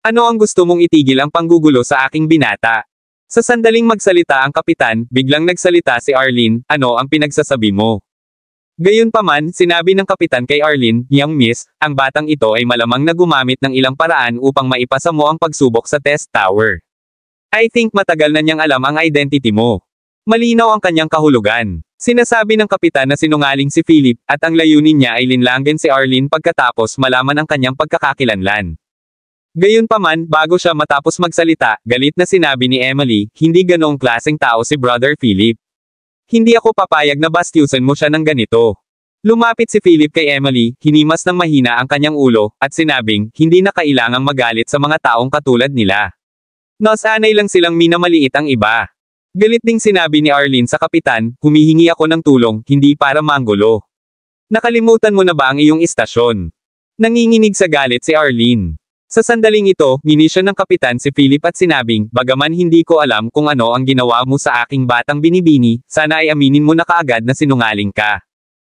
S2: Ano ang gusto mong itigil ang panggugulo sa aking binata? Sa sandaling magsalita ang kapitan, biglang nagsalita si Arlene, ano ang pinagsasabi mo? Gayunpaman, sinabi ng kapitan kay Arlene, young miss, ang batang ito ay malamang na gumamit ng ilang paraan upang maipasa mo ang pagsubok sa test tower. I think matagal na niyang alam ang identity mo. Malinaw ang kanyang kahulugan. Sinasabi ng kapitan na sinungaling si Philip, at ang layunin niya ay linlangin si Arlene pagkatapos malaman ang kanyang pagkakakilanlan. Gayunpaman, bago siya matapos magsalita, galit na sinabi ni Emily, hindi ganoong klaseng tao si Brother Philip. Hindi ako papayag na bastyusan mo siya ng ganito. Lumapit si Philip kay Emily, hinimas ng mahina ang kanyang ulo, at sinabing, hindi na kailangang magalit sa mga taong katulad nila. Nasanay lang silang minamaliit ang iba. Galit ding sinabi ni Arlene sa kapitan, humihingi ako ng tulong, hindi para manggulo. Nakalimutan mo na ba ang iyong istasyon? Nanginginig sa galit si Arlene. Sa sandaling ito, minisyon ng kapitan si Philip at sinabing, bagaman hindi ko alam kung ano ang ginawa mo sa aking batang binibini, sana ay aminin mo na kaagad na sinungaling ka.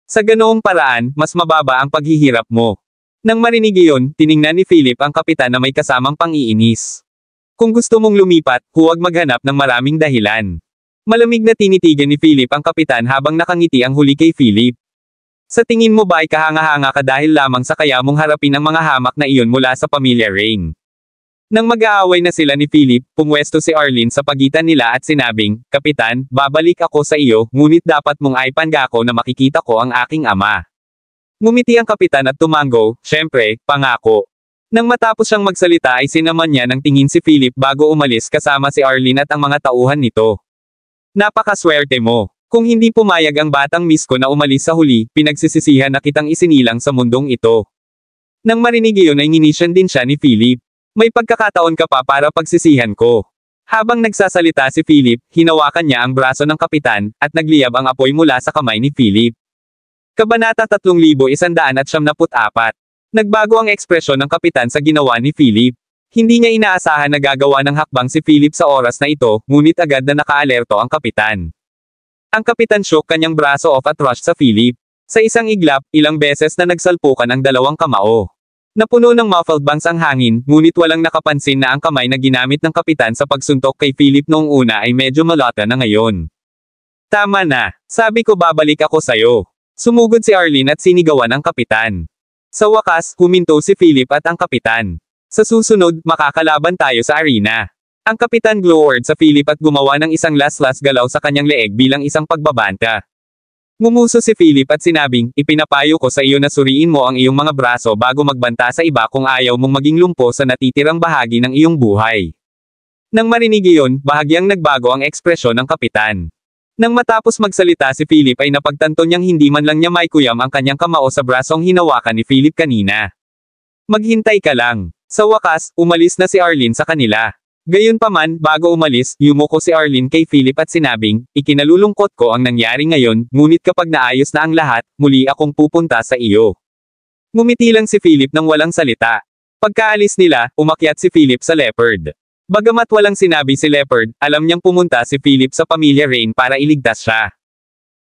S2: Sa ganoong paraan, mas mababa ang paghihirap mo. Nang marinig iyon, tiningnan ni Philip ang kapitan na may kasamang pang-iinis. Kung gusto mong lumipat, huwag maghanap ng maraming dahilan. Malamig na tinitigan ni Philip ang kapitan habang nakangiti ang huli kay Philip. Sa tingin mo ba ay kahanga-hanga ka dahil lamang sa kaya mong harapin ang mga hamak na iyon mula sa pamilya Rain? Nang mag-aaway na sila ni Philip, pumwesto si Arlene sa pagitan nila at sinabing, Kapitan, babalik ako sa iyo, ngunit dapat mong aipangako na makikita ko ang aking ama. Ngumiti ang kapitan at tumango, syempre, pangako. Nang matapos siyang magsalita ay sinaman niya ng tingin si Philip bago umalis kasama si Arlene at ang mga tauhan nito. Napakaswerte mo. Kung hindi pumayag ang batang miss ko na umalis sa huli, pinagsisisihan na kitang isinilang sa mundong ito. Nang marinig iyon ay nginisyan din siya ni Philip. May pagkakataon ka pa para pagsisihan ko. Habang nagsasalita si Philip, hinawakan niya ang braso ng kapitan, at nagliyab ang apoy mula sa kamay ni Philip. Kabanata 3174. Nagbago ang ekspresyon ng kapitan sa ginawa ni Philip. Hindi niya inaasahan na gagawa ng hakbang si Philip sa oras na ito, ngunit agad na nakaalerto ang kapitan. Ang kapitan shook kanyang braso off at rush sa Philip. Sa isang iglap, ilang beses na nagsalpukan ang dalawang kamao. Napuno ng muffled bangs ang hangin, ngunit walang nakapansin na ang kamay na ginamit ng kapitan sa pagsuntok kay Philip noong una ay medyo malata na ngayon. Tama na. Sabi ko babalik ako sayo. Sumugod si Arlene at sinigawan ang kapitan. Sa wakas, huminto si Philip at ang kapitan. Sa susunod, makakalaban tayo sa arena. Ang kapitan glowered sa Philip at gumawa ng isang last galaw sa kanyang leeg bilang isang pagbabanta. Ngumuso si Philip at sinabing, ipinapayo ko sa iyo na suriin mo ang iyong mga braso bago magbanta sa iba kung ayaw mong maging lumpo sa natitirang bahagi ng iyong buhay. Nang marinig iyon, bahagyang nagbago ang ekspresyon ng kapitan. Nang matapos magsalita si Philip ay napagtanto niyang hindi man lang niya maikuyam ang kanyang kamao sa brasong hinawakan ni Philip kanina. Maghintay ka lang. Sa wakas, umalis na si Arlene sa kanila. Gayunpaman, bago umalis, yumuko si Arlene kay Philip at sinabing, ikinalulungkot ko ang nangyari ngayon, ngunit kapag naayos na ang lahat, muli akong pupunta sa iyo. Ngumiti lang si Philip nang walang salita. Pagkaalis nila, umakyat si Philip sa Leopard. Bagamat walang sinabi si Leopard, alam niyang pumunta si Philip sa pamilya Rain para iligtas siya.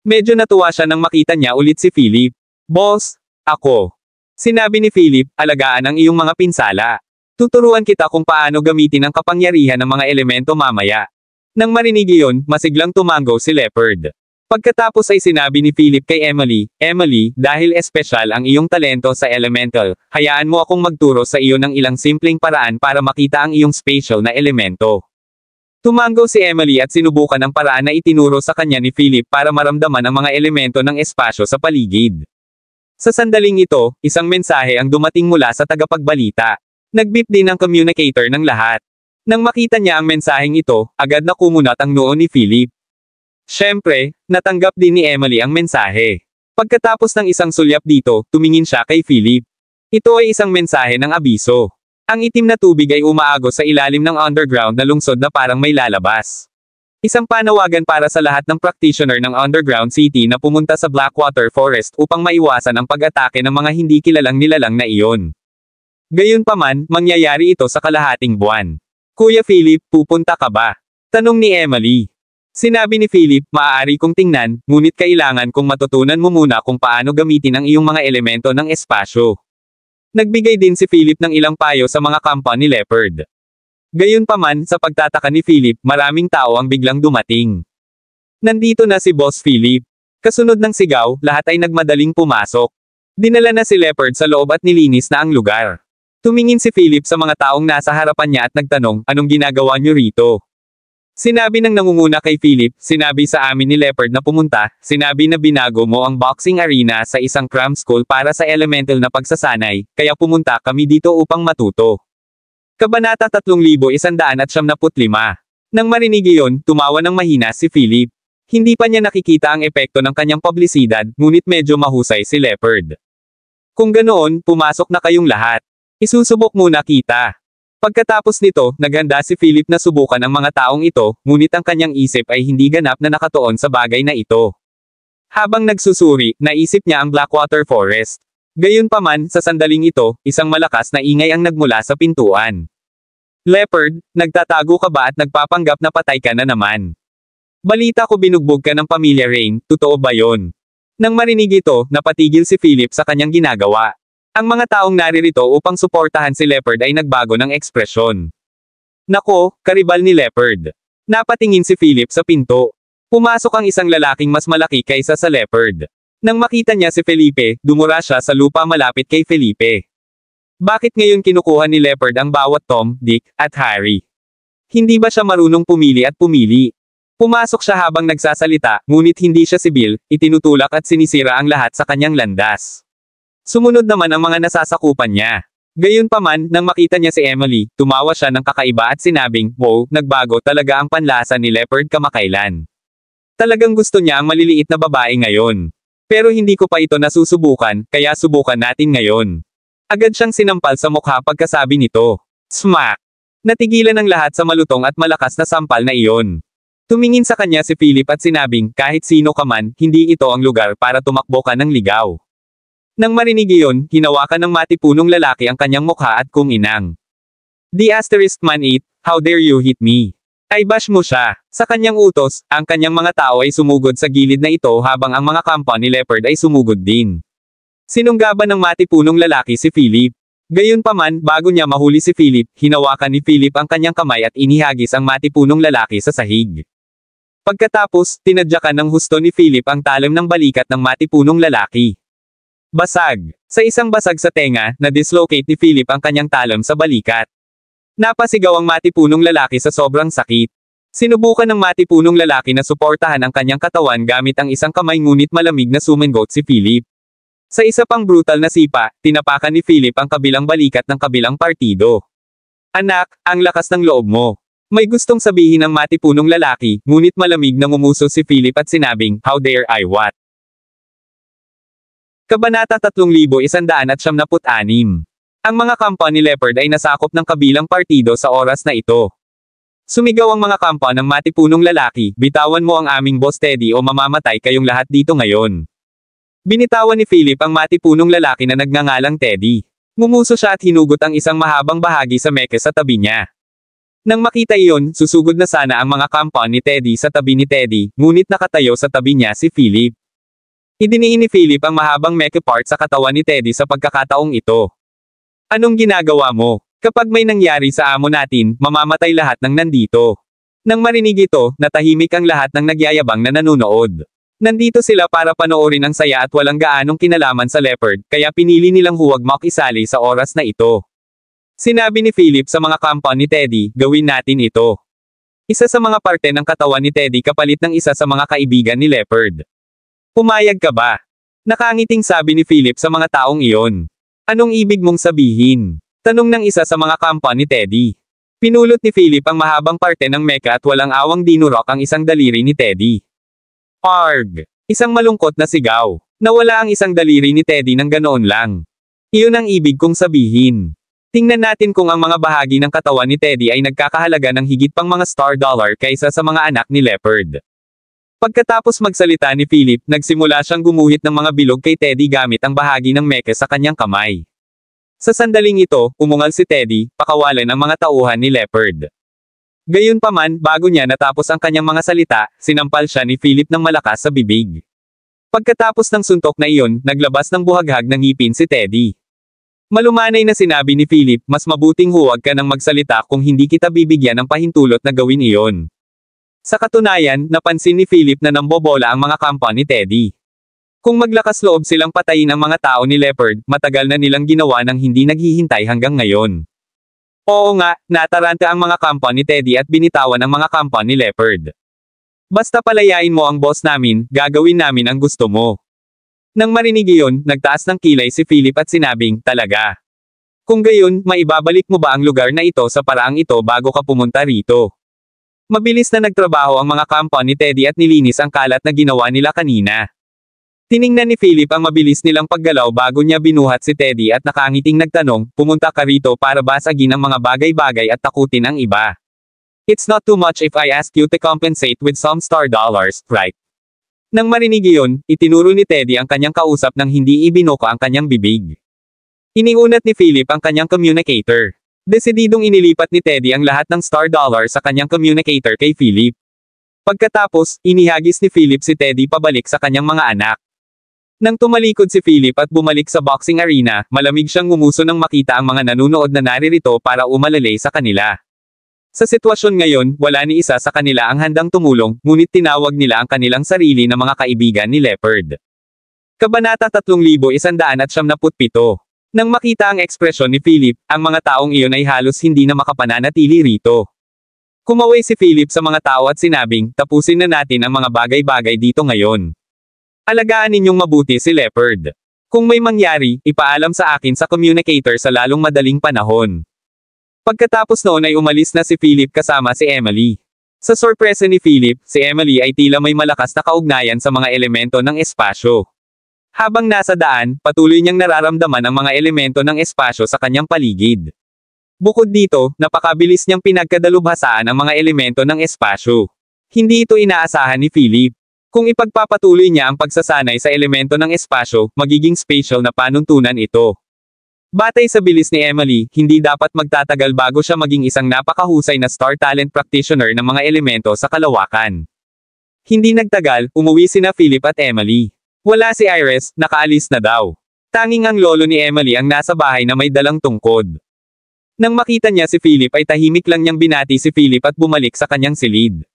S2: Medyo natuwa siya nang makita niya ulit si Philip. "Boss, ako." Sinabi ni Philip, "Alagaan ang iyong mga pinsala. Tuturuan kita kung paano gamitin ang kapangyarihan ng mga elemento mamaya." Nang marinig iyon, masiglang tumango si Leopard. Pagkatapos ay sinabi ni Philip kay Emily, "Emily, dahil espesyal ang iyong talento sa elemental, hayaan mo akong magturo sa iyo ng ilang simpleng paraan para makita ang iyong special na elemento." Tumango si Emily at sinubukan ang paraan na itinuro sa kanya ni Philip para maramdaman ang mga elemento ng espasyo sa paligid. Sa sandaling ito, isang mensahe ang dumating mula sa tagapagbalita. Nagbip din ang communicator ng lahat. Nang makita niya ang mensaheng ito, agad na kumunat ang noo ni Philip. Siyempre, natanggap din ni Emily ang mensahe. Pagkatapos ng isang sulyap dito, tumingin siya kay Philip. Ito ay isang mensahe ng abiso. Ang itim na tubig ay umaagos sa ilalim ng underground na lungsod na parang may lalabas. Isang panawagan para sa lahat ng practitioner ng underground city na pumunta sa Blackwater Forest upang maiwasan ang pag-atake ng mga hindi kilalang nilalang na iyon. Gayunpaman, mangyayari ito sa kalahating buwan. "Kuya Philip, pupunta ka ba?" tanong ni Emily. Sinabi ni Philip, "Maaari kong tingnan, ngunit kailangan kong matutunan mo muna kung paano gamitin ang iyong mga elemento ng espasyo." Nagbigay din si Philip ng ilang payo sa mga kampa ni Leopard. Gayunpaman, sa pagtataka ni Philip, maraming tao ang biglang dumating. Nandito na si Boss Philip. Kasunod ng sigaw, lahat ay nagmadaling pumasok. Dinala na si Leopard sa loob at nilinis na ang lugar. Tumingin si Philip sa mga taong nasa harapan niya at nagtanong, "Anong ginagawa niyo rito?" Sinabi ng nangunguna kay Philip, "Sinabi sa amin ni Leopard na pumunta, sinabi na binago mo ang boxing arena sa isang cram school para sa elemental na pagsasanay, kaya pumunta kami dito upang matuto." Kabanata 3195. Nang marinig iyon, tumawa ng mahina si Philip. Hindi pa niya nakikita ang epekto ng kanyang publisidad, ngunit medyo mahusay si Leopard. "Kung ganoon, pumasok na kayong lahat. Isusubok muna kita." Pagkatapos nito, naghanda si Philip na subukan ang mga taong ito, ngunit ang kanyang isip ay hindi ganap na nakatuon sa bagay na ito. Habang nagsusuri, naisip niya ang Blackwater Forest. Gayunpaman, sa sandaling ito, isang malakas na ingay ang nagmula sa pintuan. "Leopard, nagtatago ka ba at nagpapanggap na patay ka na naman? Balita ko binugbog ka ng pamilya Rain, totoo ba yon?" Nang marinig ito, napatigil si Philip sa kanyang ginagawa. Ang mga taong naririto upang suportahan si Leopard ay nagbago ng ekspresyon. "Nako, karibal ni Leopard." Napatingin si Philip sa pinto. Pumasok ang isang lalaking mas malaki kaysa sa Leopard. Nang makita niya si Felipe, dumura siya sa lupa malapit kay Felipe. Bakit ngayon kinukuha ni Leopard ang bawat Tom, Dick, at Harry? Hindi ba siya marunong pumili at pumili? Pumasok siya habang nagsasalita, ngunit hindi siya sibil, itinutulak at sinisira ang lahat sa kanyang landas. Sumunod naman ang mga nasasakupan niya. Gayunpaman, nang makita niya si Emily, tumawa siya ng kakaiba at sinabing, "Wow, nagbago talaga ang panlasa ni Leopard kamakailan. Talagang gusto niya ang maliliit na babae ngayon. Pero hindi ko pa ito nasusubukan, kaya subukan natin ngayon." Agad siyang sinampal sa mukha pagkasabi nito. Smack! Natigilan ang lahat sa malutong at malakas na sampal na iyon. Tumingin sa kanya si Philip at sinabing, "Kahit sino ka man, hindi ito ang lugar para tumakbo ka ng ligaw." Nang marinig iyon, hinawakan ng matipunong lalaki ang kanyang mukha at kung inang. "The asterisk man it, how dare you hit me?" Ay bash mo siya. Sa kanyang utos, ang kanyang mga tao ay sumugod sa gilid na ito habang ang mga kampa ni Leopard ay sumugod din. Sinunggaban ng matipunong lalaki si Philip. Gayunpaman, bago niya mahuli si Philip, hinawakan ni Philip ang kanyang kamay at inihagis ang matipunong lalaki sa sahig. Pagkatapos, tinadyakan ng husto ni Philip ang talim ng balikat ng matipunong lalaki. Basag. Sa isang basag sa tenga, na-dislocate ni Philip ang kanyang talim sa balikat. Napasigaw ang matipunong lalaki sa sobrang sakit. Sinubukan ng matipunong lalaki na suportahan ang kanyang katawan gamit ang isang kamay ngunit malamig na sumengot si Philip. Sa isa pang brutal na sipa, tinapakan ni Philip ang kabilang balikat ng kabilang partido. "Anak, ang lakas ng loob mo." May gustong sabihin ng matipunong lalaki, ngunit malamig na ngumuso si Philip at sinabing, "How dare I what?" Kabanata 3196. Ang mga kampa ni Leopard ay nasakop ng kabilang partido sa oras na ito. Sumigaw ang mga kampa ng matipunong lalaki, "Bitawan mo ang aming boss Teddy o mamamatay kayong lahat dito ngayon." Binitawan ni Philip ang matipunong lalaki na nagngangalang Teddy. Ngumuso siya at hinugot ang isang mahabang bahagi sa meke sa tabi niya. Nang makita iyon, susugod na sana ang mga compound ni Teddy sa tabi ni Teddy, ngunit nakatayo sa tabi niya si Philip. Idiniin ni Philip ang mahabang meke part sa katawan ni Teddy sa pagkakataong ito. Anong ginagawa mo? Kapag may nangyari sa amo natin, mamamatay lahat ng nandito. Nang marinig ito, natahimik ang lahat ng nagyayabang na nanunood. Nandito sila para panoorin ang saya at walang gaanong kinalaman sa leopard, kaya pinili nilang huwag makisali sa oras na ito. Sinabi ni Philip sa mga compound ni Teddy, gawin natin ito. Isa sa mga parte ng katawan ni Teddy kapalit ng isa sa mga kaibigan ni Leopard. Pumayag ka ba? Nakangiting sabi ni Philip sa mga taong iyon. Anong ibig mong sabihin? Tanong ng isa sa mga compound ni Teddy. Pinulot ni Philip ang mahabang parte ng mecha at walang awang dinurok ang isang daliri ni Teddy. Arg! Isang malungkot na sigaw. Nawala ang isang daliri ni Teddy ng ganoon lang. Iyon ang ibig kong sabihin. Tingnan natin kung ang mga bahagi ng katawan ni Teddy ay nagkakahalaga ng higit pang mga star dollar kaysa sa mga anak ni Leopard. Pagkatapos magsalita ni Philip, nagsimula siyang gumuhit ng mga bilog kay Teddy gamit ang bahagi ng meke sa kanyang kamay. Sa sandaling ito, umungal si Teddy, pakawalan ang mga tauhan ni Leopard. Gayunpaman, bago niya natapos ang kanyang mga salita, sinampal siya ni Philip ng malakas sa bibig. Pagkatapos ng suntok na iyon, naglabas ng buhaghag ng ngipin si Teddy. Malumanay na sinabi ni Philip, mas mabuting huwag ka nang magsalita kung hindi kita bibigyan ng pahintulot na gawin iyon. Sa katunayan, napansin ni Philip na nambobola ang mga compound ni Teddy. Kung maglakas loob silang patayin ang mga tao ni Leopard, matagal na nilang ginawa ng hindi naghihintay hanggang ngayon. Oo nga, nataranta ang mga compound ni Teddy at binitawan ang mga compound ni Leopard. Basta palayain mo ang boss namin, gagawin namin ang gusto mo. Nang marinig iyon, nagtaas ng kilay si Philip at sinabing, talaga. Kung gayon, maibabalik mo ba ang lugar na ito sa paraang ito bago ka pumunta rito? Mabilis na nagtrabaho ang mga compound ni Teddy at nilinis ang kalat na ginawa nila kanina. Tiningnan ni Philip ang mabilis nilang paggalaw bago niya binuhat si Teddy at nakangiting nagtanong, pumunta ka rito para basagin ang mga bagay-bagay at takutin ang iba. It's not too much if I ask you to compensate with some star dollars, right? Nang marinig iyon, itinuro ni Teddy ang kanyang kausap nang hindi ibinuka ang kanyang bibig. Iniunat ni Philip ang kanyang communicator. Desididong inilipat ni Teddy ang lahat ng star dollar sa kanyang communicator kay Philip. Pagkatapos, inihagis ni Philip si Teddy pabalik sa kanyang mga anak. Nang tumalikod si Philip at bumalik sa boxing arena, malamig siyang ngumuso nang makita ang mga nanunood na naririto para umalalay sa kanila. Sa sitwasyon ngayon, wala ni isa sa kanila ang handang tumulong, ngunit tinawag nila ang kanilang sarili na mga kaibigan ni Leopard. Kabanata 3197. Nang makita ang ekspresyon ni Philip, ang mga taong iyon ay halos hindi na makapananatili rito. Kumaway si Philip sa mga tao at sinabing, tapusin na natin ang mga bagay-bagay dito ngayon. Alagaan ninyong mabuti si Leopard. Kung may mangyari, ipaalam sa akin sa communicator sa lalong madaling panahon. Pagkatapos noon ay umalis na si Philip kasama si Emily. Sa sorpresa ni Philip, si Emily ay tila may malakas na kaugnayan sa mga elemento ng espasyo. Habang nasa daan, patuloy niyang nararamdaman ang mga elemento ng espasyo sa kanyang paligid. Bukod dito, napakabilis niyang pinagkadalubhasaan ang mga elemento ng espasyo. Hindi ito inaasahan ni Philip. Kung ipagpapatuloy niya ang pagsasanay sa elemento ng espasyo, magiging spatial na panuntunan ito. Batay sa bilis ni Emily, hindi dapat magtatagal bago siya maging isang napakahusay na star talent practitioner ng mga elemento sa kalawakan. Hindi nagtagal, umuwi sina Philip at Emily. Wala si Iris, nakaalis na daw. Tanging ang lolo ni Emily ang nasa bahay na may dalang tungkod. Nang makita niya si Philip ay tahimik lang niyang binati si Philip at bumalik sa kanyang silid.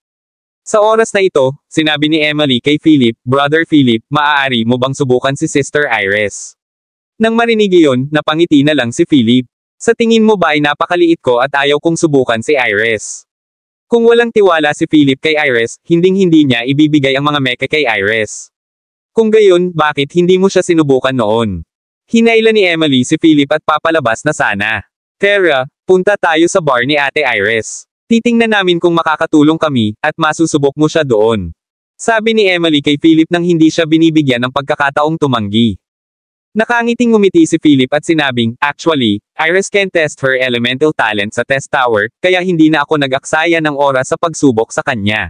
S2: Sa oras na ito, sinabi ni Emily kay Philip, Brother Philip, maaari mo bang subukan si Sister Iris? Nang marinig iyon, napangiti na lang si Philip. Sa tingin mo ba ay napakaliit ko at ayaw kong subukan si Iris? Kung walang tiwala si Philip kay Iris, hinding-hindi niya ibibigay ang mga mecha kay Iris. Kung gayon, bakit hindi mo siya sinubukan noon? Hinailan ni Emily si Philip at papalabas na sana. Tara, punta tayo sa bar ni Ate Iris. Titingnan namin kung makakatulong kami, at masusubok mo siya doon. Sabi ni Emily kay Philip nang hindi siya binibigyan ng pagkakataong tumanggi. Nakangiting ngumiti si Philip at sinabing, actually, Iris can test her elemental talent sa test tower, kaya hindi na ako nag-aksaya ng oras sa pagsubok sa kanya.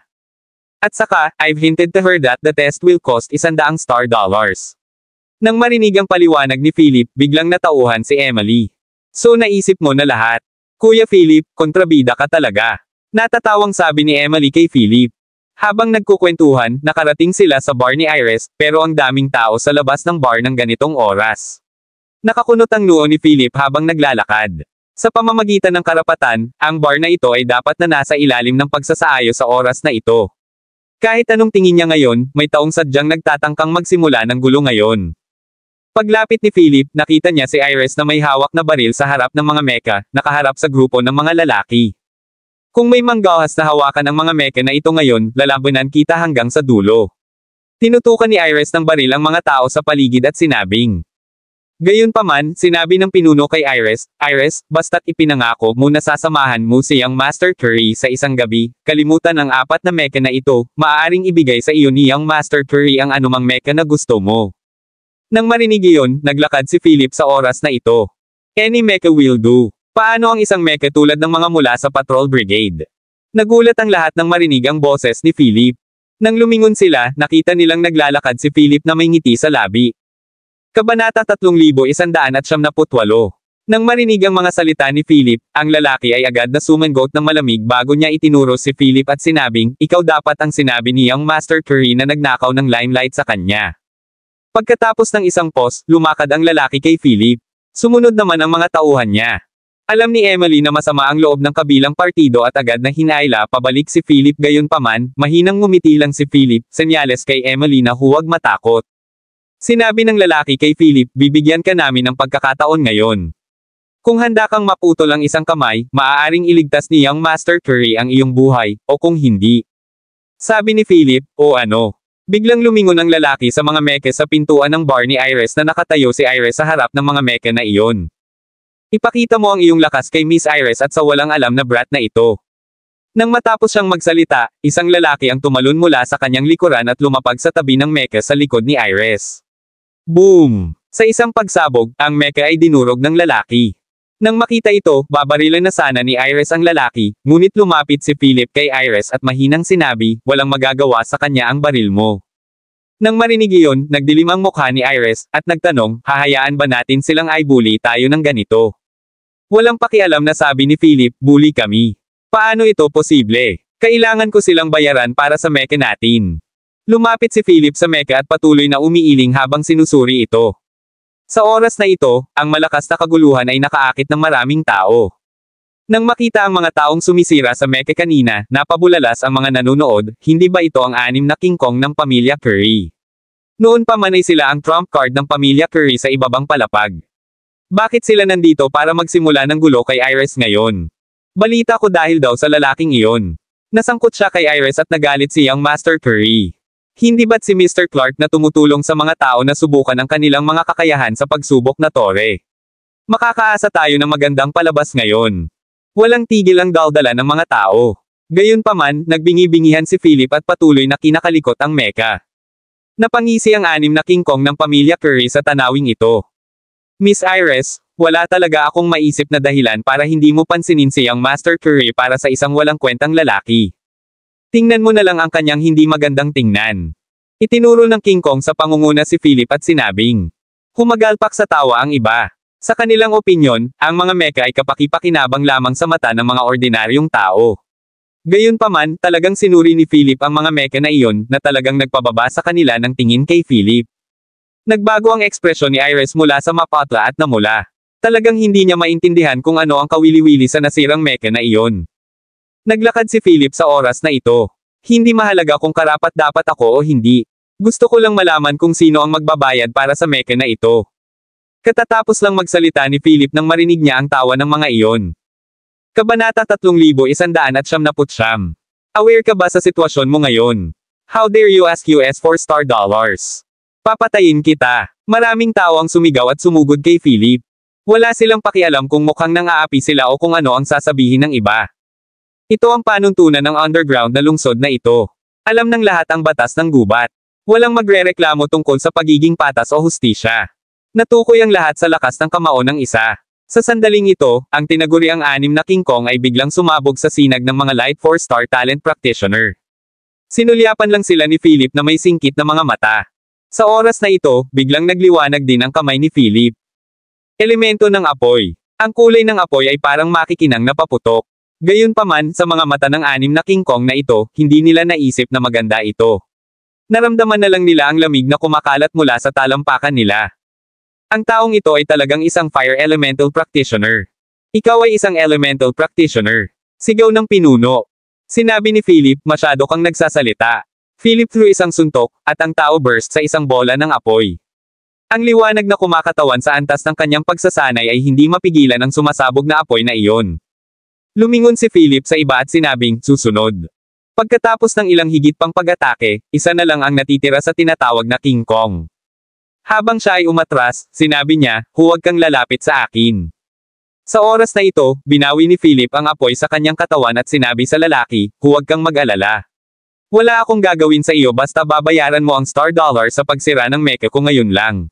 S2: At saka, I've hinted to her that the test will cost 100 star dollars. Nang marinig ang paliwanag ni Philip, biglang natauhan si Emily. So naisip mo na lahat. Kuya Philip, kontrabida ka talaga. Natatawang sabi ni Emily kay Philip. Habang nagkukwentuhan, nakarating sila sa bar ni Iris, pero ang daming tao sa labas ng bar ng ganitong oras. Nakakunot ang noo ni Philip habang naglalakad. Sa pamamagitan ng karapatan, ang bar na ito ay dapat na nasa ilalim ng pagsasaayos sa oras na ito. Kahit anong tingin niya ngayon, may taong sadyang nagtatangkang magsimula ng gulo ngayon. Paglapit ni Philip, nakita niya si Iris na may hawak na baril sa harap ng mga meka, nakaharap sa grupo ng mga lalaki. Kung may manggahas na hawakan ang mga meka na ito ngayon, lalabanan kita hanggang sa dulo. Tinutukan ni Iris ng baril ang mga tao sa paligid at sinabing. Gayunpaman, sinabi ng pinuno kay Iris, Iris, basta't ipinangako mo na sasamahan mo siyang Master Curry sa isang gabi, kalimutan ang 4 na meka na ito, maaaring ibigay sa iyo niyang Master Curry ang anumang meka na gusto mo. Nang marinig iyon, naglakad si Philip sa oras na ito. Any mecha will do. Paano ang isang mecha tulad ng mga mula sa Patrol Brigade? Nagulat ang lahat nang marinig ang boses ni Philip. Nang lumingon sila, nakita nilang naglalakad si Philip na may ngiti sa labi. Kabanata 3198. Nang marinig ang mga salita ni Philip, ang lalaki ay agad na sumangot ng malamig bago niya itinuro si Philip at sinabing, ikaw dapat ang sinabi niyang Master Curry na nagnakaw ng limelight sa kanya. Pagkatapos ng isang pause, lumakad ang lalaki kay Philip. Sumunod naman ang mga tauhan niya. Alam ni Emily na masama ang loob ng kabilang partido at agad na hinaila pabalik si Philip gayunpaman, mahinang ngumiti lang si Philip, senyales kay Emily na huwag matakot. Sinabi ng lalaki kay Philip, bibigyan ka namin ng pagkakataon ngayon. Kung handa kang maputol ang isang kamay, maaaring iligtas niyang Master Curry ang iyong buhay, o kung hindi. Sabi ni Philip, o ano. Biglang lumingon ang lalaki sa mga meke sa pintuan ng bar ni Iris na nakatayo si Iris sa harap ng mga meke na iyon. Ipakita mo ang iyong lakas kay Miss Iris at sa walang alam na brat na ito. Nang matapos siyang magsalita, isang lalaki ang tumalon mula sa kanyang likuran at lumapag sa tabi ng meke sa likod ni Iris. Boom! Sa isang pagsabog, ang meke ay dinurog ng lalaki. Nang makita ito, babarilan na sana ni Iris ang lalaki, ngunit lumapit si Philip kay Iris at mahinang sinabi, walang magagawa sa kanya ang baril mo. Nang marinig iyon, nagdilim ang mukha ni Iris, at nagtanong, hahayaan ba natin silang i-bully tayo ng ganito? Walang pakialam na sabi ni Philip, bully kami. Paano ito posible? Kailangan ko silang bayaran para sa meke natin. Lumapit si Philip sa meke at patuloy na umiiling habang sinusuri ito. Sa oras na ito, ang malakas na kaguluhan ay nakaakit ng maraming tao. Nang makita ang mga taong sumisira sa meke kanina, napabulalas ang mga nanonood, hindi ba ito ang 6 na King Kong ng pamilya Curry? Noon pa man ay sila ang trump card ng pamilya Curry sa ibabang palapag. Bakit sila nandito para magsimula ng gulo kay Iris ngayon? Balita ko dahil daw sa lalaking iyon. Nasangkot siya kay Iris at nagalit siyang Master Curry. Hindi ba't si Mr. Clark na tumutulong sa mga tao na subukan ang kanilang mga kakayahan sa pagsubok na tore? Makakaasa tayo ng magandang palabas ngayon. Walang tigil ang daldala ng mga tao. Gayunpaman, nagbingi-bingihan si Philip at patuloy na kinakalikot ang meka. Napangisi ang 6 na King Kong ng pamilya Curry sa tanawing ito. Miss Iris, wala talaga akong maisip na dahilan para hindi mo pansinin siyang Master Curry para sa isang walang kwentang lalaki. Tingnan mo na lang ang kanyang hindi magandang tingnan. Itinuro ng King Kong sa pangunguna si Philip at sinabing. Humagalpak sa tawa ang iba. Sa kanilang opinyon, ang mga meka ay kapaki-pakinabang lamang sa mata ng mga ordinaryong tao. Gayunpaman, talagang sinuri ni Philip ang mga meka na iyon na talagang nagpababa sa kanila ng tingin kay Philip. Nagbago ang ekspresyon ni Iris mula sa mapatla at namula. Talagang hindi niya maintindihan kung ano ang kawili-wili sa nasirang meka na iyon. Naglakad si Philip sa oras na ito. Hindi mahalaga kung karapat-dapat ako o hindi. Gusto ko lang malaman kung sino ang magbabayad para sa meka na ito. Katatapos lang magsalita ni Philip nang marinig niya ang tawa ng mga iyon. Kabanata 3199. Aware ka ba sa sitwasyon mo ngayon? How dare you ask US for $4? Papatayin kita. Maraming tao ang sumigaw at sumugod kay Philip. Wala silang pakialam kung mukhang nang-aapi sila o kung ano ang sasabihin ng iba. Ito ang panuntunan ng underground na lungsod na ito. Alam ng lahat ang batas ng gubat. Walang magrereklamo tungkol sa pagiging patas o hustisya. Natukoy ang lahat sa lakas ng kamao ng isa. Sa sandaling ito, ang tinaguriang 6 na King Kong ay biglang sumabog sa sinag ng mga Light 4-star talent practitioner. Sinulyapan lang sila ni Philip na may singkit na mga mata. Sa oras na ito, biglang nagliwanag din ang kamay ni Philip. Elemento ng apoy. Ang kulay ng apoy ay parang makikinang na paputok. Gayunpaman, sa mga mata ng anim na King Kong na ito, hindi nila naisip na maganda ito. Naramdaman na lang nila ang lamig na kumakalat mula sa talampakan nila. Ang taong ito ay talagang isang fire elemental practitioner. Ikaw ay isang elemental practitioner. Sigaw ng pinuno. Sinabi ni Philip, masyado kang nagsasalita. Philip threw isang suntok, at ang tao burst sa isang bola ng apoy. Ang liwanag na kumakatawan sa antas ng kanyang pagsasanay ay hindi mapigilan ang sumasabog na apoy na iyon. Lumingon si Philip sa iba at sinabing, susunod. Pagkatapos ng ilang higit pang pag-atake, isa na lang ang natitira sa tinatawag na King Kong. Habang siya ay umatras, sinabi niya, huwag kang lalapit sa akin. Sa oras na ito, binawi ni Philip ang apoy sa kanyang katawan at sinabi sa lalaki, huwag kang mag-alala. Wala akong gagawin sa iyo basta babayaran mo ang star dollar sa pagsira ng mecha ko ngayon lang.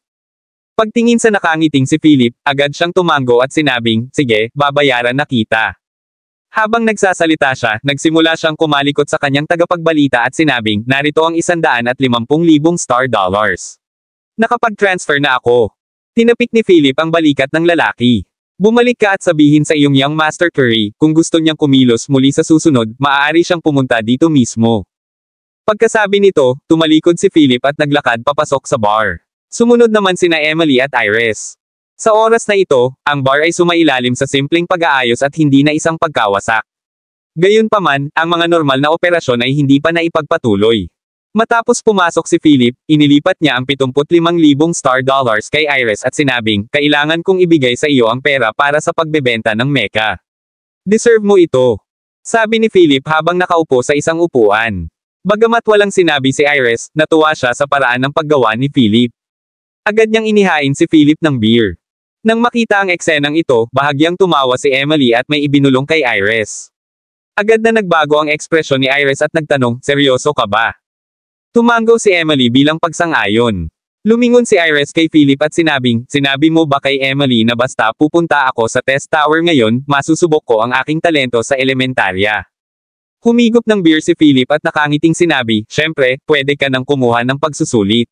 S2: Pagtingin sa nakangiting si Philip, agad siyang tumango at sinabing, sige, babayaran na kita. Habang nagsasalita siya, nagsimula siyang kumalikot sa kanyang tagapagbalita at sinabing, narito ang 150,000 star dollars. Nakapag-transfer na ako. Tinapik ni Philip ang balikat ng lalaki. Bumalik ka at sabihin sa iyong young Master Curry, kung gusto niyang kumilos muli sa susunod, maaari siyang pumunta dito mismo. Pagkasabi nito, tumalikod si Philip at naglakad papasok sa bar. Sumunod naman sina Emily at Iris. Sa oras na ito, ang bar ay sumailalim sa simpleng pag-aayos at hindi na isang pagkawasak. Gayunpaman, ang mga normal na operasyon ay hindi pa naipagpatuloy. Matapos pumasok si Philip, inilipat niya ang 75,000 star dollars kay Iris at sinabing, kailangan kong ibigay sa iyo ang pera para sa pagbebenta ng mecha. Deserve mo ito. Sabi ni Philip habang nakaupo sa isang upuan. Bagamat walang sinabi si Iris, natuwa siya sa paraan ng paggawa ni Philip. Agad niyang inihain si Philip ng beer. Nang makita ang eksenang ito, bahagyang tumawa si Emily at may ibinulong kay Iris. Agad na nagbago ang ekspresyon ni Iris at nagtanong, seryoso ka ba? Tumango si Emily bilang pagsang-ayon. Lumingon si Iris kay Philip at sinabing, sinabi mo ba kay Emily na basta pupunta ako sa test tower ngayon, masusubok ko ang aking talento sa elementarya. Humigop ng beer si Philip at nakangiting sinabi, syempre, pwede ka nang kumuha ng pagsusulit.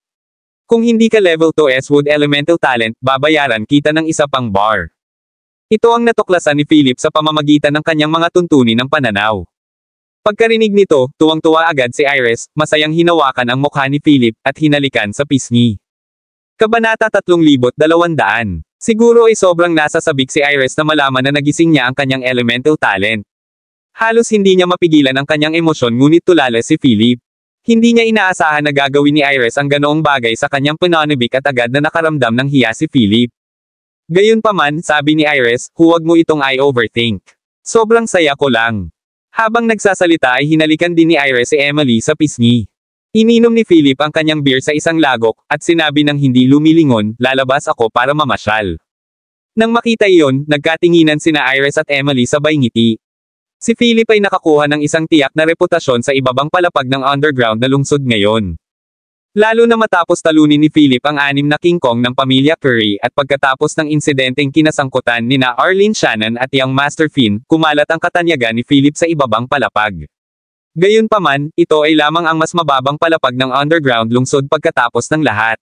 S2: Kung hindi ka level 2 Wood Elemental Talent, babayaran kita ng isa pang bar. Ito ang natuklasan ni Philip sa pamamagitan ng kanyang mga tuntunin ng pananaw. Pagkarinig nito, tuwang-tuwa agad si Iris, masayang hinawakan ang mukha ni Philip, at hinalikan sa pisngi. Kabanata 3200. Siguro ay sobrang nasasabik si Iris na malaman na nagising niya ang kanyang elemental talent. Halos hindi niya mapigilan ang kanyang emosyon ngunit tulala si Philip. Hindi niya inaasahan na gagawin ni Iris ang ganoong bagay sa kanyang pananabik at agad na nakaramdam ng hiya si Philip. Gayunpaman, sabi ni Iris, huwag mo itong i-overthink. Sobrang saya ko lang. Habang nagsasalita ay hinalikan din ni Iris si Emily sa pisngi. Ininom ni Philip ang kanyang beer sa isang lagok, at sinabi ng hindi lumilingon, lalabas ako para mamasyal. Nang makita iyon, nagkatinginan sina Iris at Emily sabay ngiti. Si Philip ay nakakuha ng isang tiyak na reputasyon sa ibabang palapag ng underground na lungsod ngayon. Lalo na matapos talunin ni Philip ang 6 na King Kong ng pamilya Curry at pagkatapos ng insidenteng kinasangkutan nina Arlene Shannon at Young Master Finn, kumalat ang katanyagan ni Philip sa ibabang palapag. Gayunpaman, ito ay lamang ang mas mababang palapag ng underground lungsod pagkatapos ng lahat.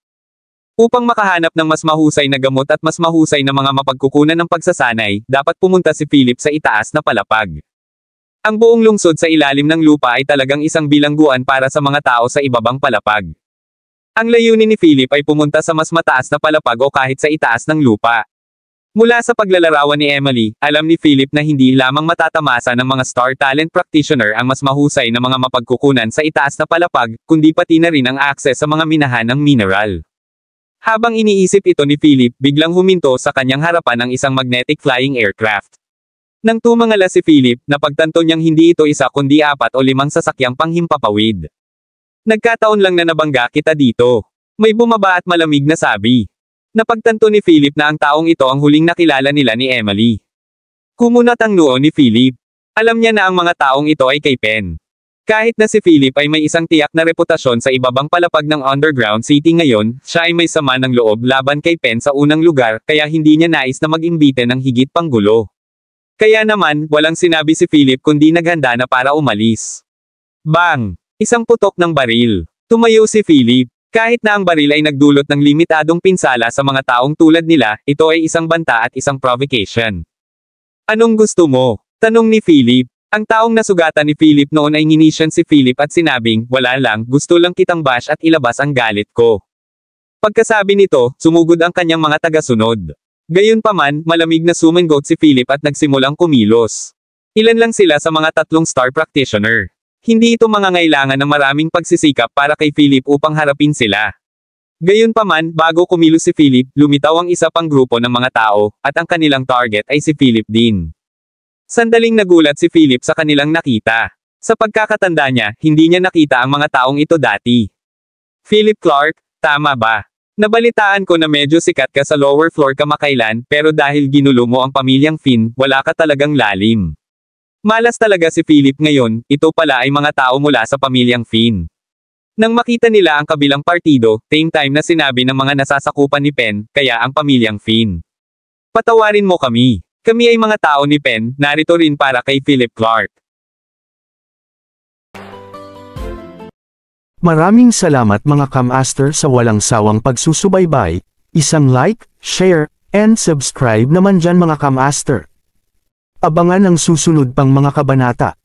S2: Upang makahanap ng mas mahusay na gamot at mas mahusay na mga mapagkukunan ng pagsasanay, dapat pumunta si Philip sa itaas na palapag. Ang buong lungsod sa ilalim ng lupa ay talagang isang bilangguan para sa mga tao sa ibabang palapag. Ang layunin ni Philip ay pumunta sa mas mataas na palapag o kahit sa itaas ng lupa. Mula sa paglalarawan ni Emily, alam ni Philip na hindi lamang matatamasa ng mga star talent practitioner ang mas mahusay na mga mapagkukunan sa itaas na palapag, kundi pati na rin ang akses sa mga minahan ng mineral. Habang iniisip ito ni Philip, biglang huminto sa kanyang harapan ang isang magnetic flying aircraft. Nang tumangala si Philip, napagtanto niyang hindi ito isa kundi 4 o 5 sasakyang panghimpapawid. Nagkataon lang na nabangga kita dito. May bumaba at malamig na sabi. Napagtanto ni Philip na ang taong ito ang huling nakilala nila ni Emily. Kumunat ang noo ni Philip. Alam niya na ang mga taong ito ay kay Pen. Kahit na si Philip ay may isang tiyak na reputasyon sa ibabang palapag ng underground city ngayon, siya ay may sama ng loob laban kay Pen sa unang lugar, kaya hindi niya nais na mag-imbite ng higit pang gulo. Kaya naman, walang sinabi si Philip kundi naghanda na para umalis. Bang! Isang putok ng baril. Tumayo si Philip. Kahit na ang baril ay nagdulot ng limitadong pinsala sa mga taong tulad nila, ito ay isang banta at isang provocation. Anong gusto mo? Tanong ni Philip. Ang taong nasugatan ni Philip noon ay nginisyan si Philip at sinabing, wala lang, gusto lang kitang bash at ilabas ang galit ko. Pagkasabi nito, sumugod ang kanyang mga tagasunod. Gayunpaman, malamig na sumangot si Philip at nagsimulang kumilos. Ilan lang sila sa mga 3 star practitioner. Hindi ito mangangailangan ng maraming pagsisikap para kay Philip upang harapin sila. Gayunpaman, bago kumilos si Philip, lumitaw ang isa pang grupo ng mga tao, at ang kanilang target ay si Philip din. Sandaling nagulat si Philip sa kanilang nakita. Sa pagkakatanda niya, hindi niya nakita ang mga taong ito dati. Philip Clark, tama ba? Nabalitaan ko na medyo sikat ka sa lower floor kamakailan, pero dahil ginulo mo ang pamilyang Finn, wala ka talagang lalim. Malas talaga si Philip ngayon, ito pala ay mga tao mula sa pamilyang Finn. Nang makita nila ang kabilang partido, same time na sinabi ng mga nasasakupan ni Penn, kaya ang pamilyang Finn. Patawarin mo kami. Kami ay mga tao ni Penn, narito rin para kay Philip Clark.
S1: Maraming salamat mga Kamaster sa walang sawang pagsusubaybay, isang like, share, and subscribe naman dyan mga Kamaster. Abangan ang susunod pang mga kabanata.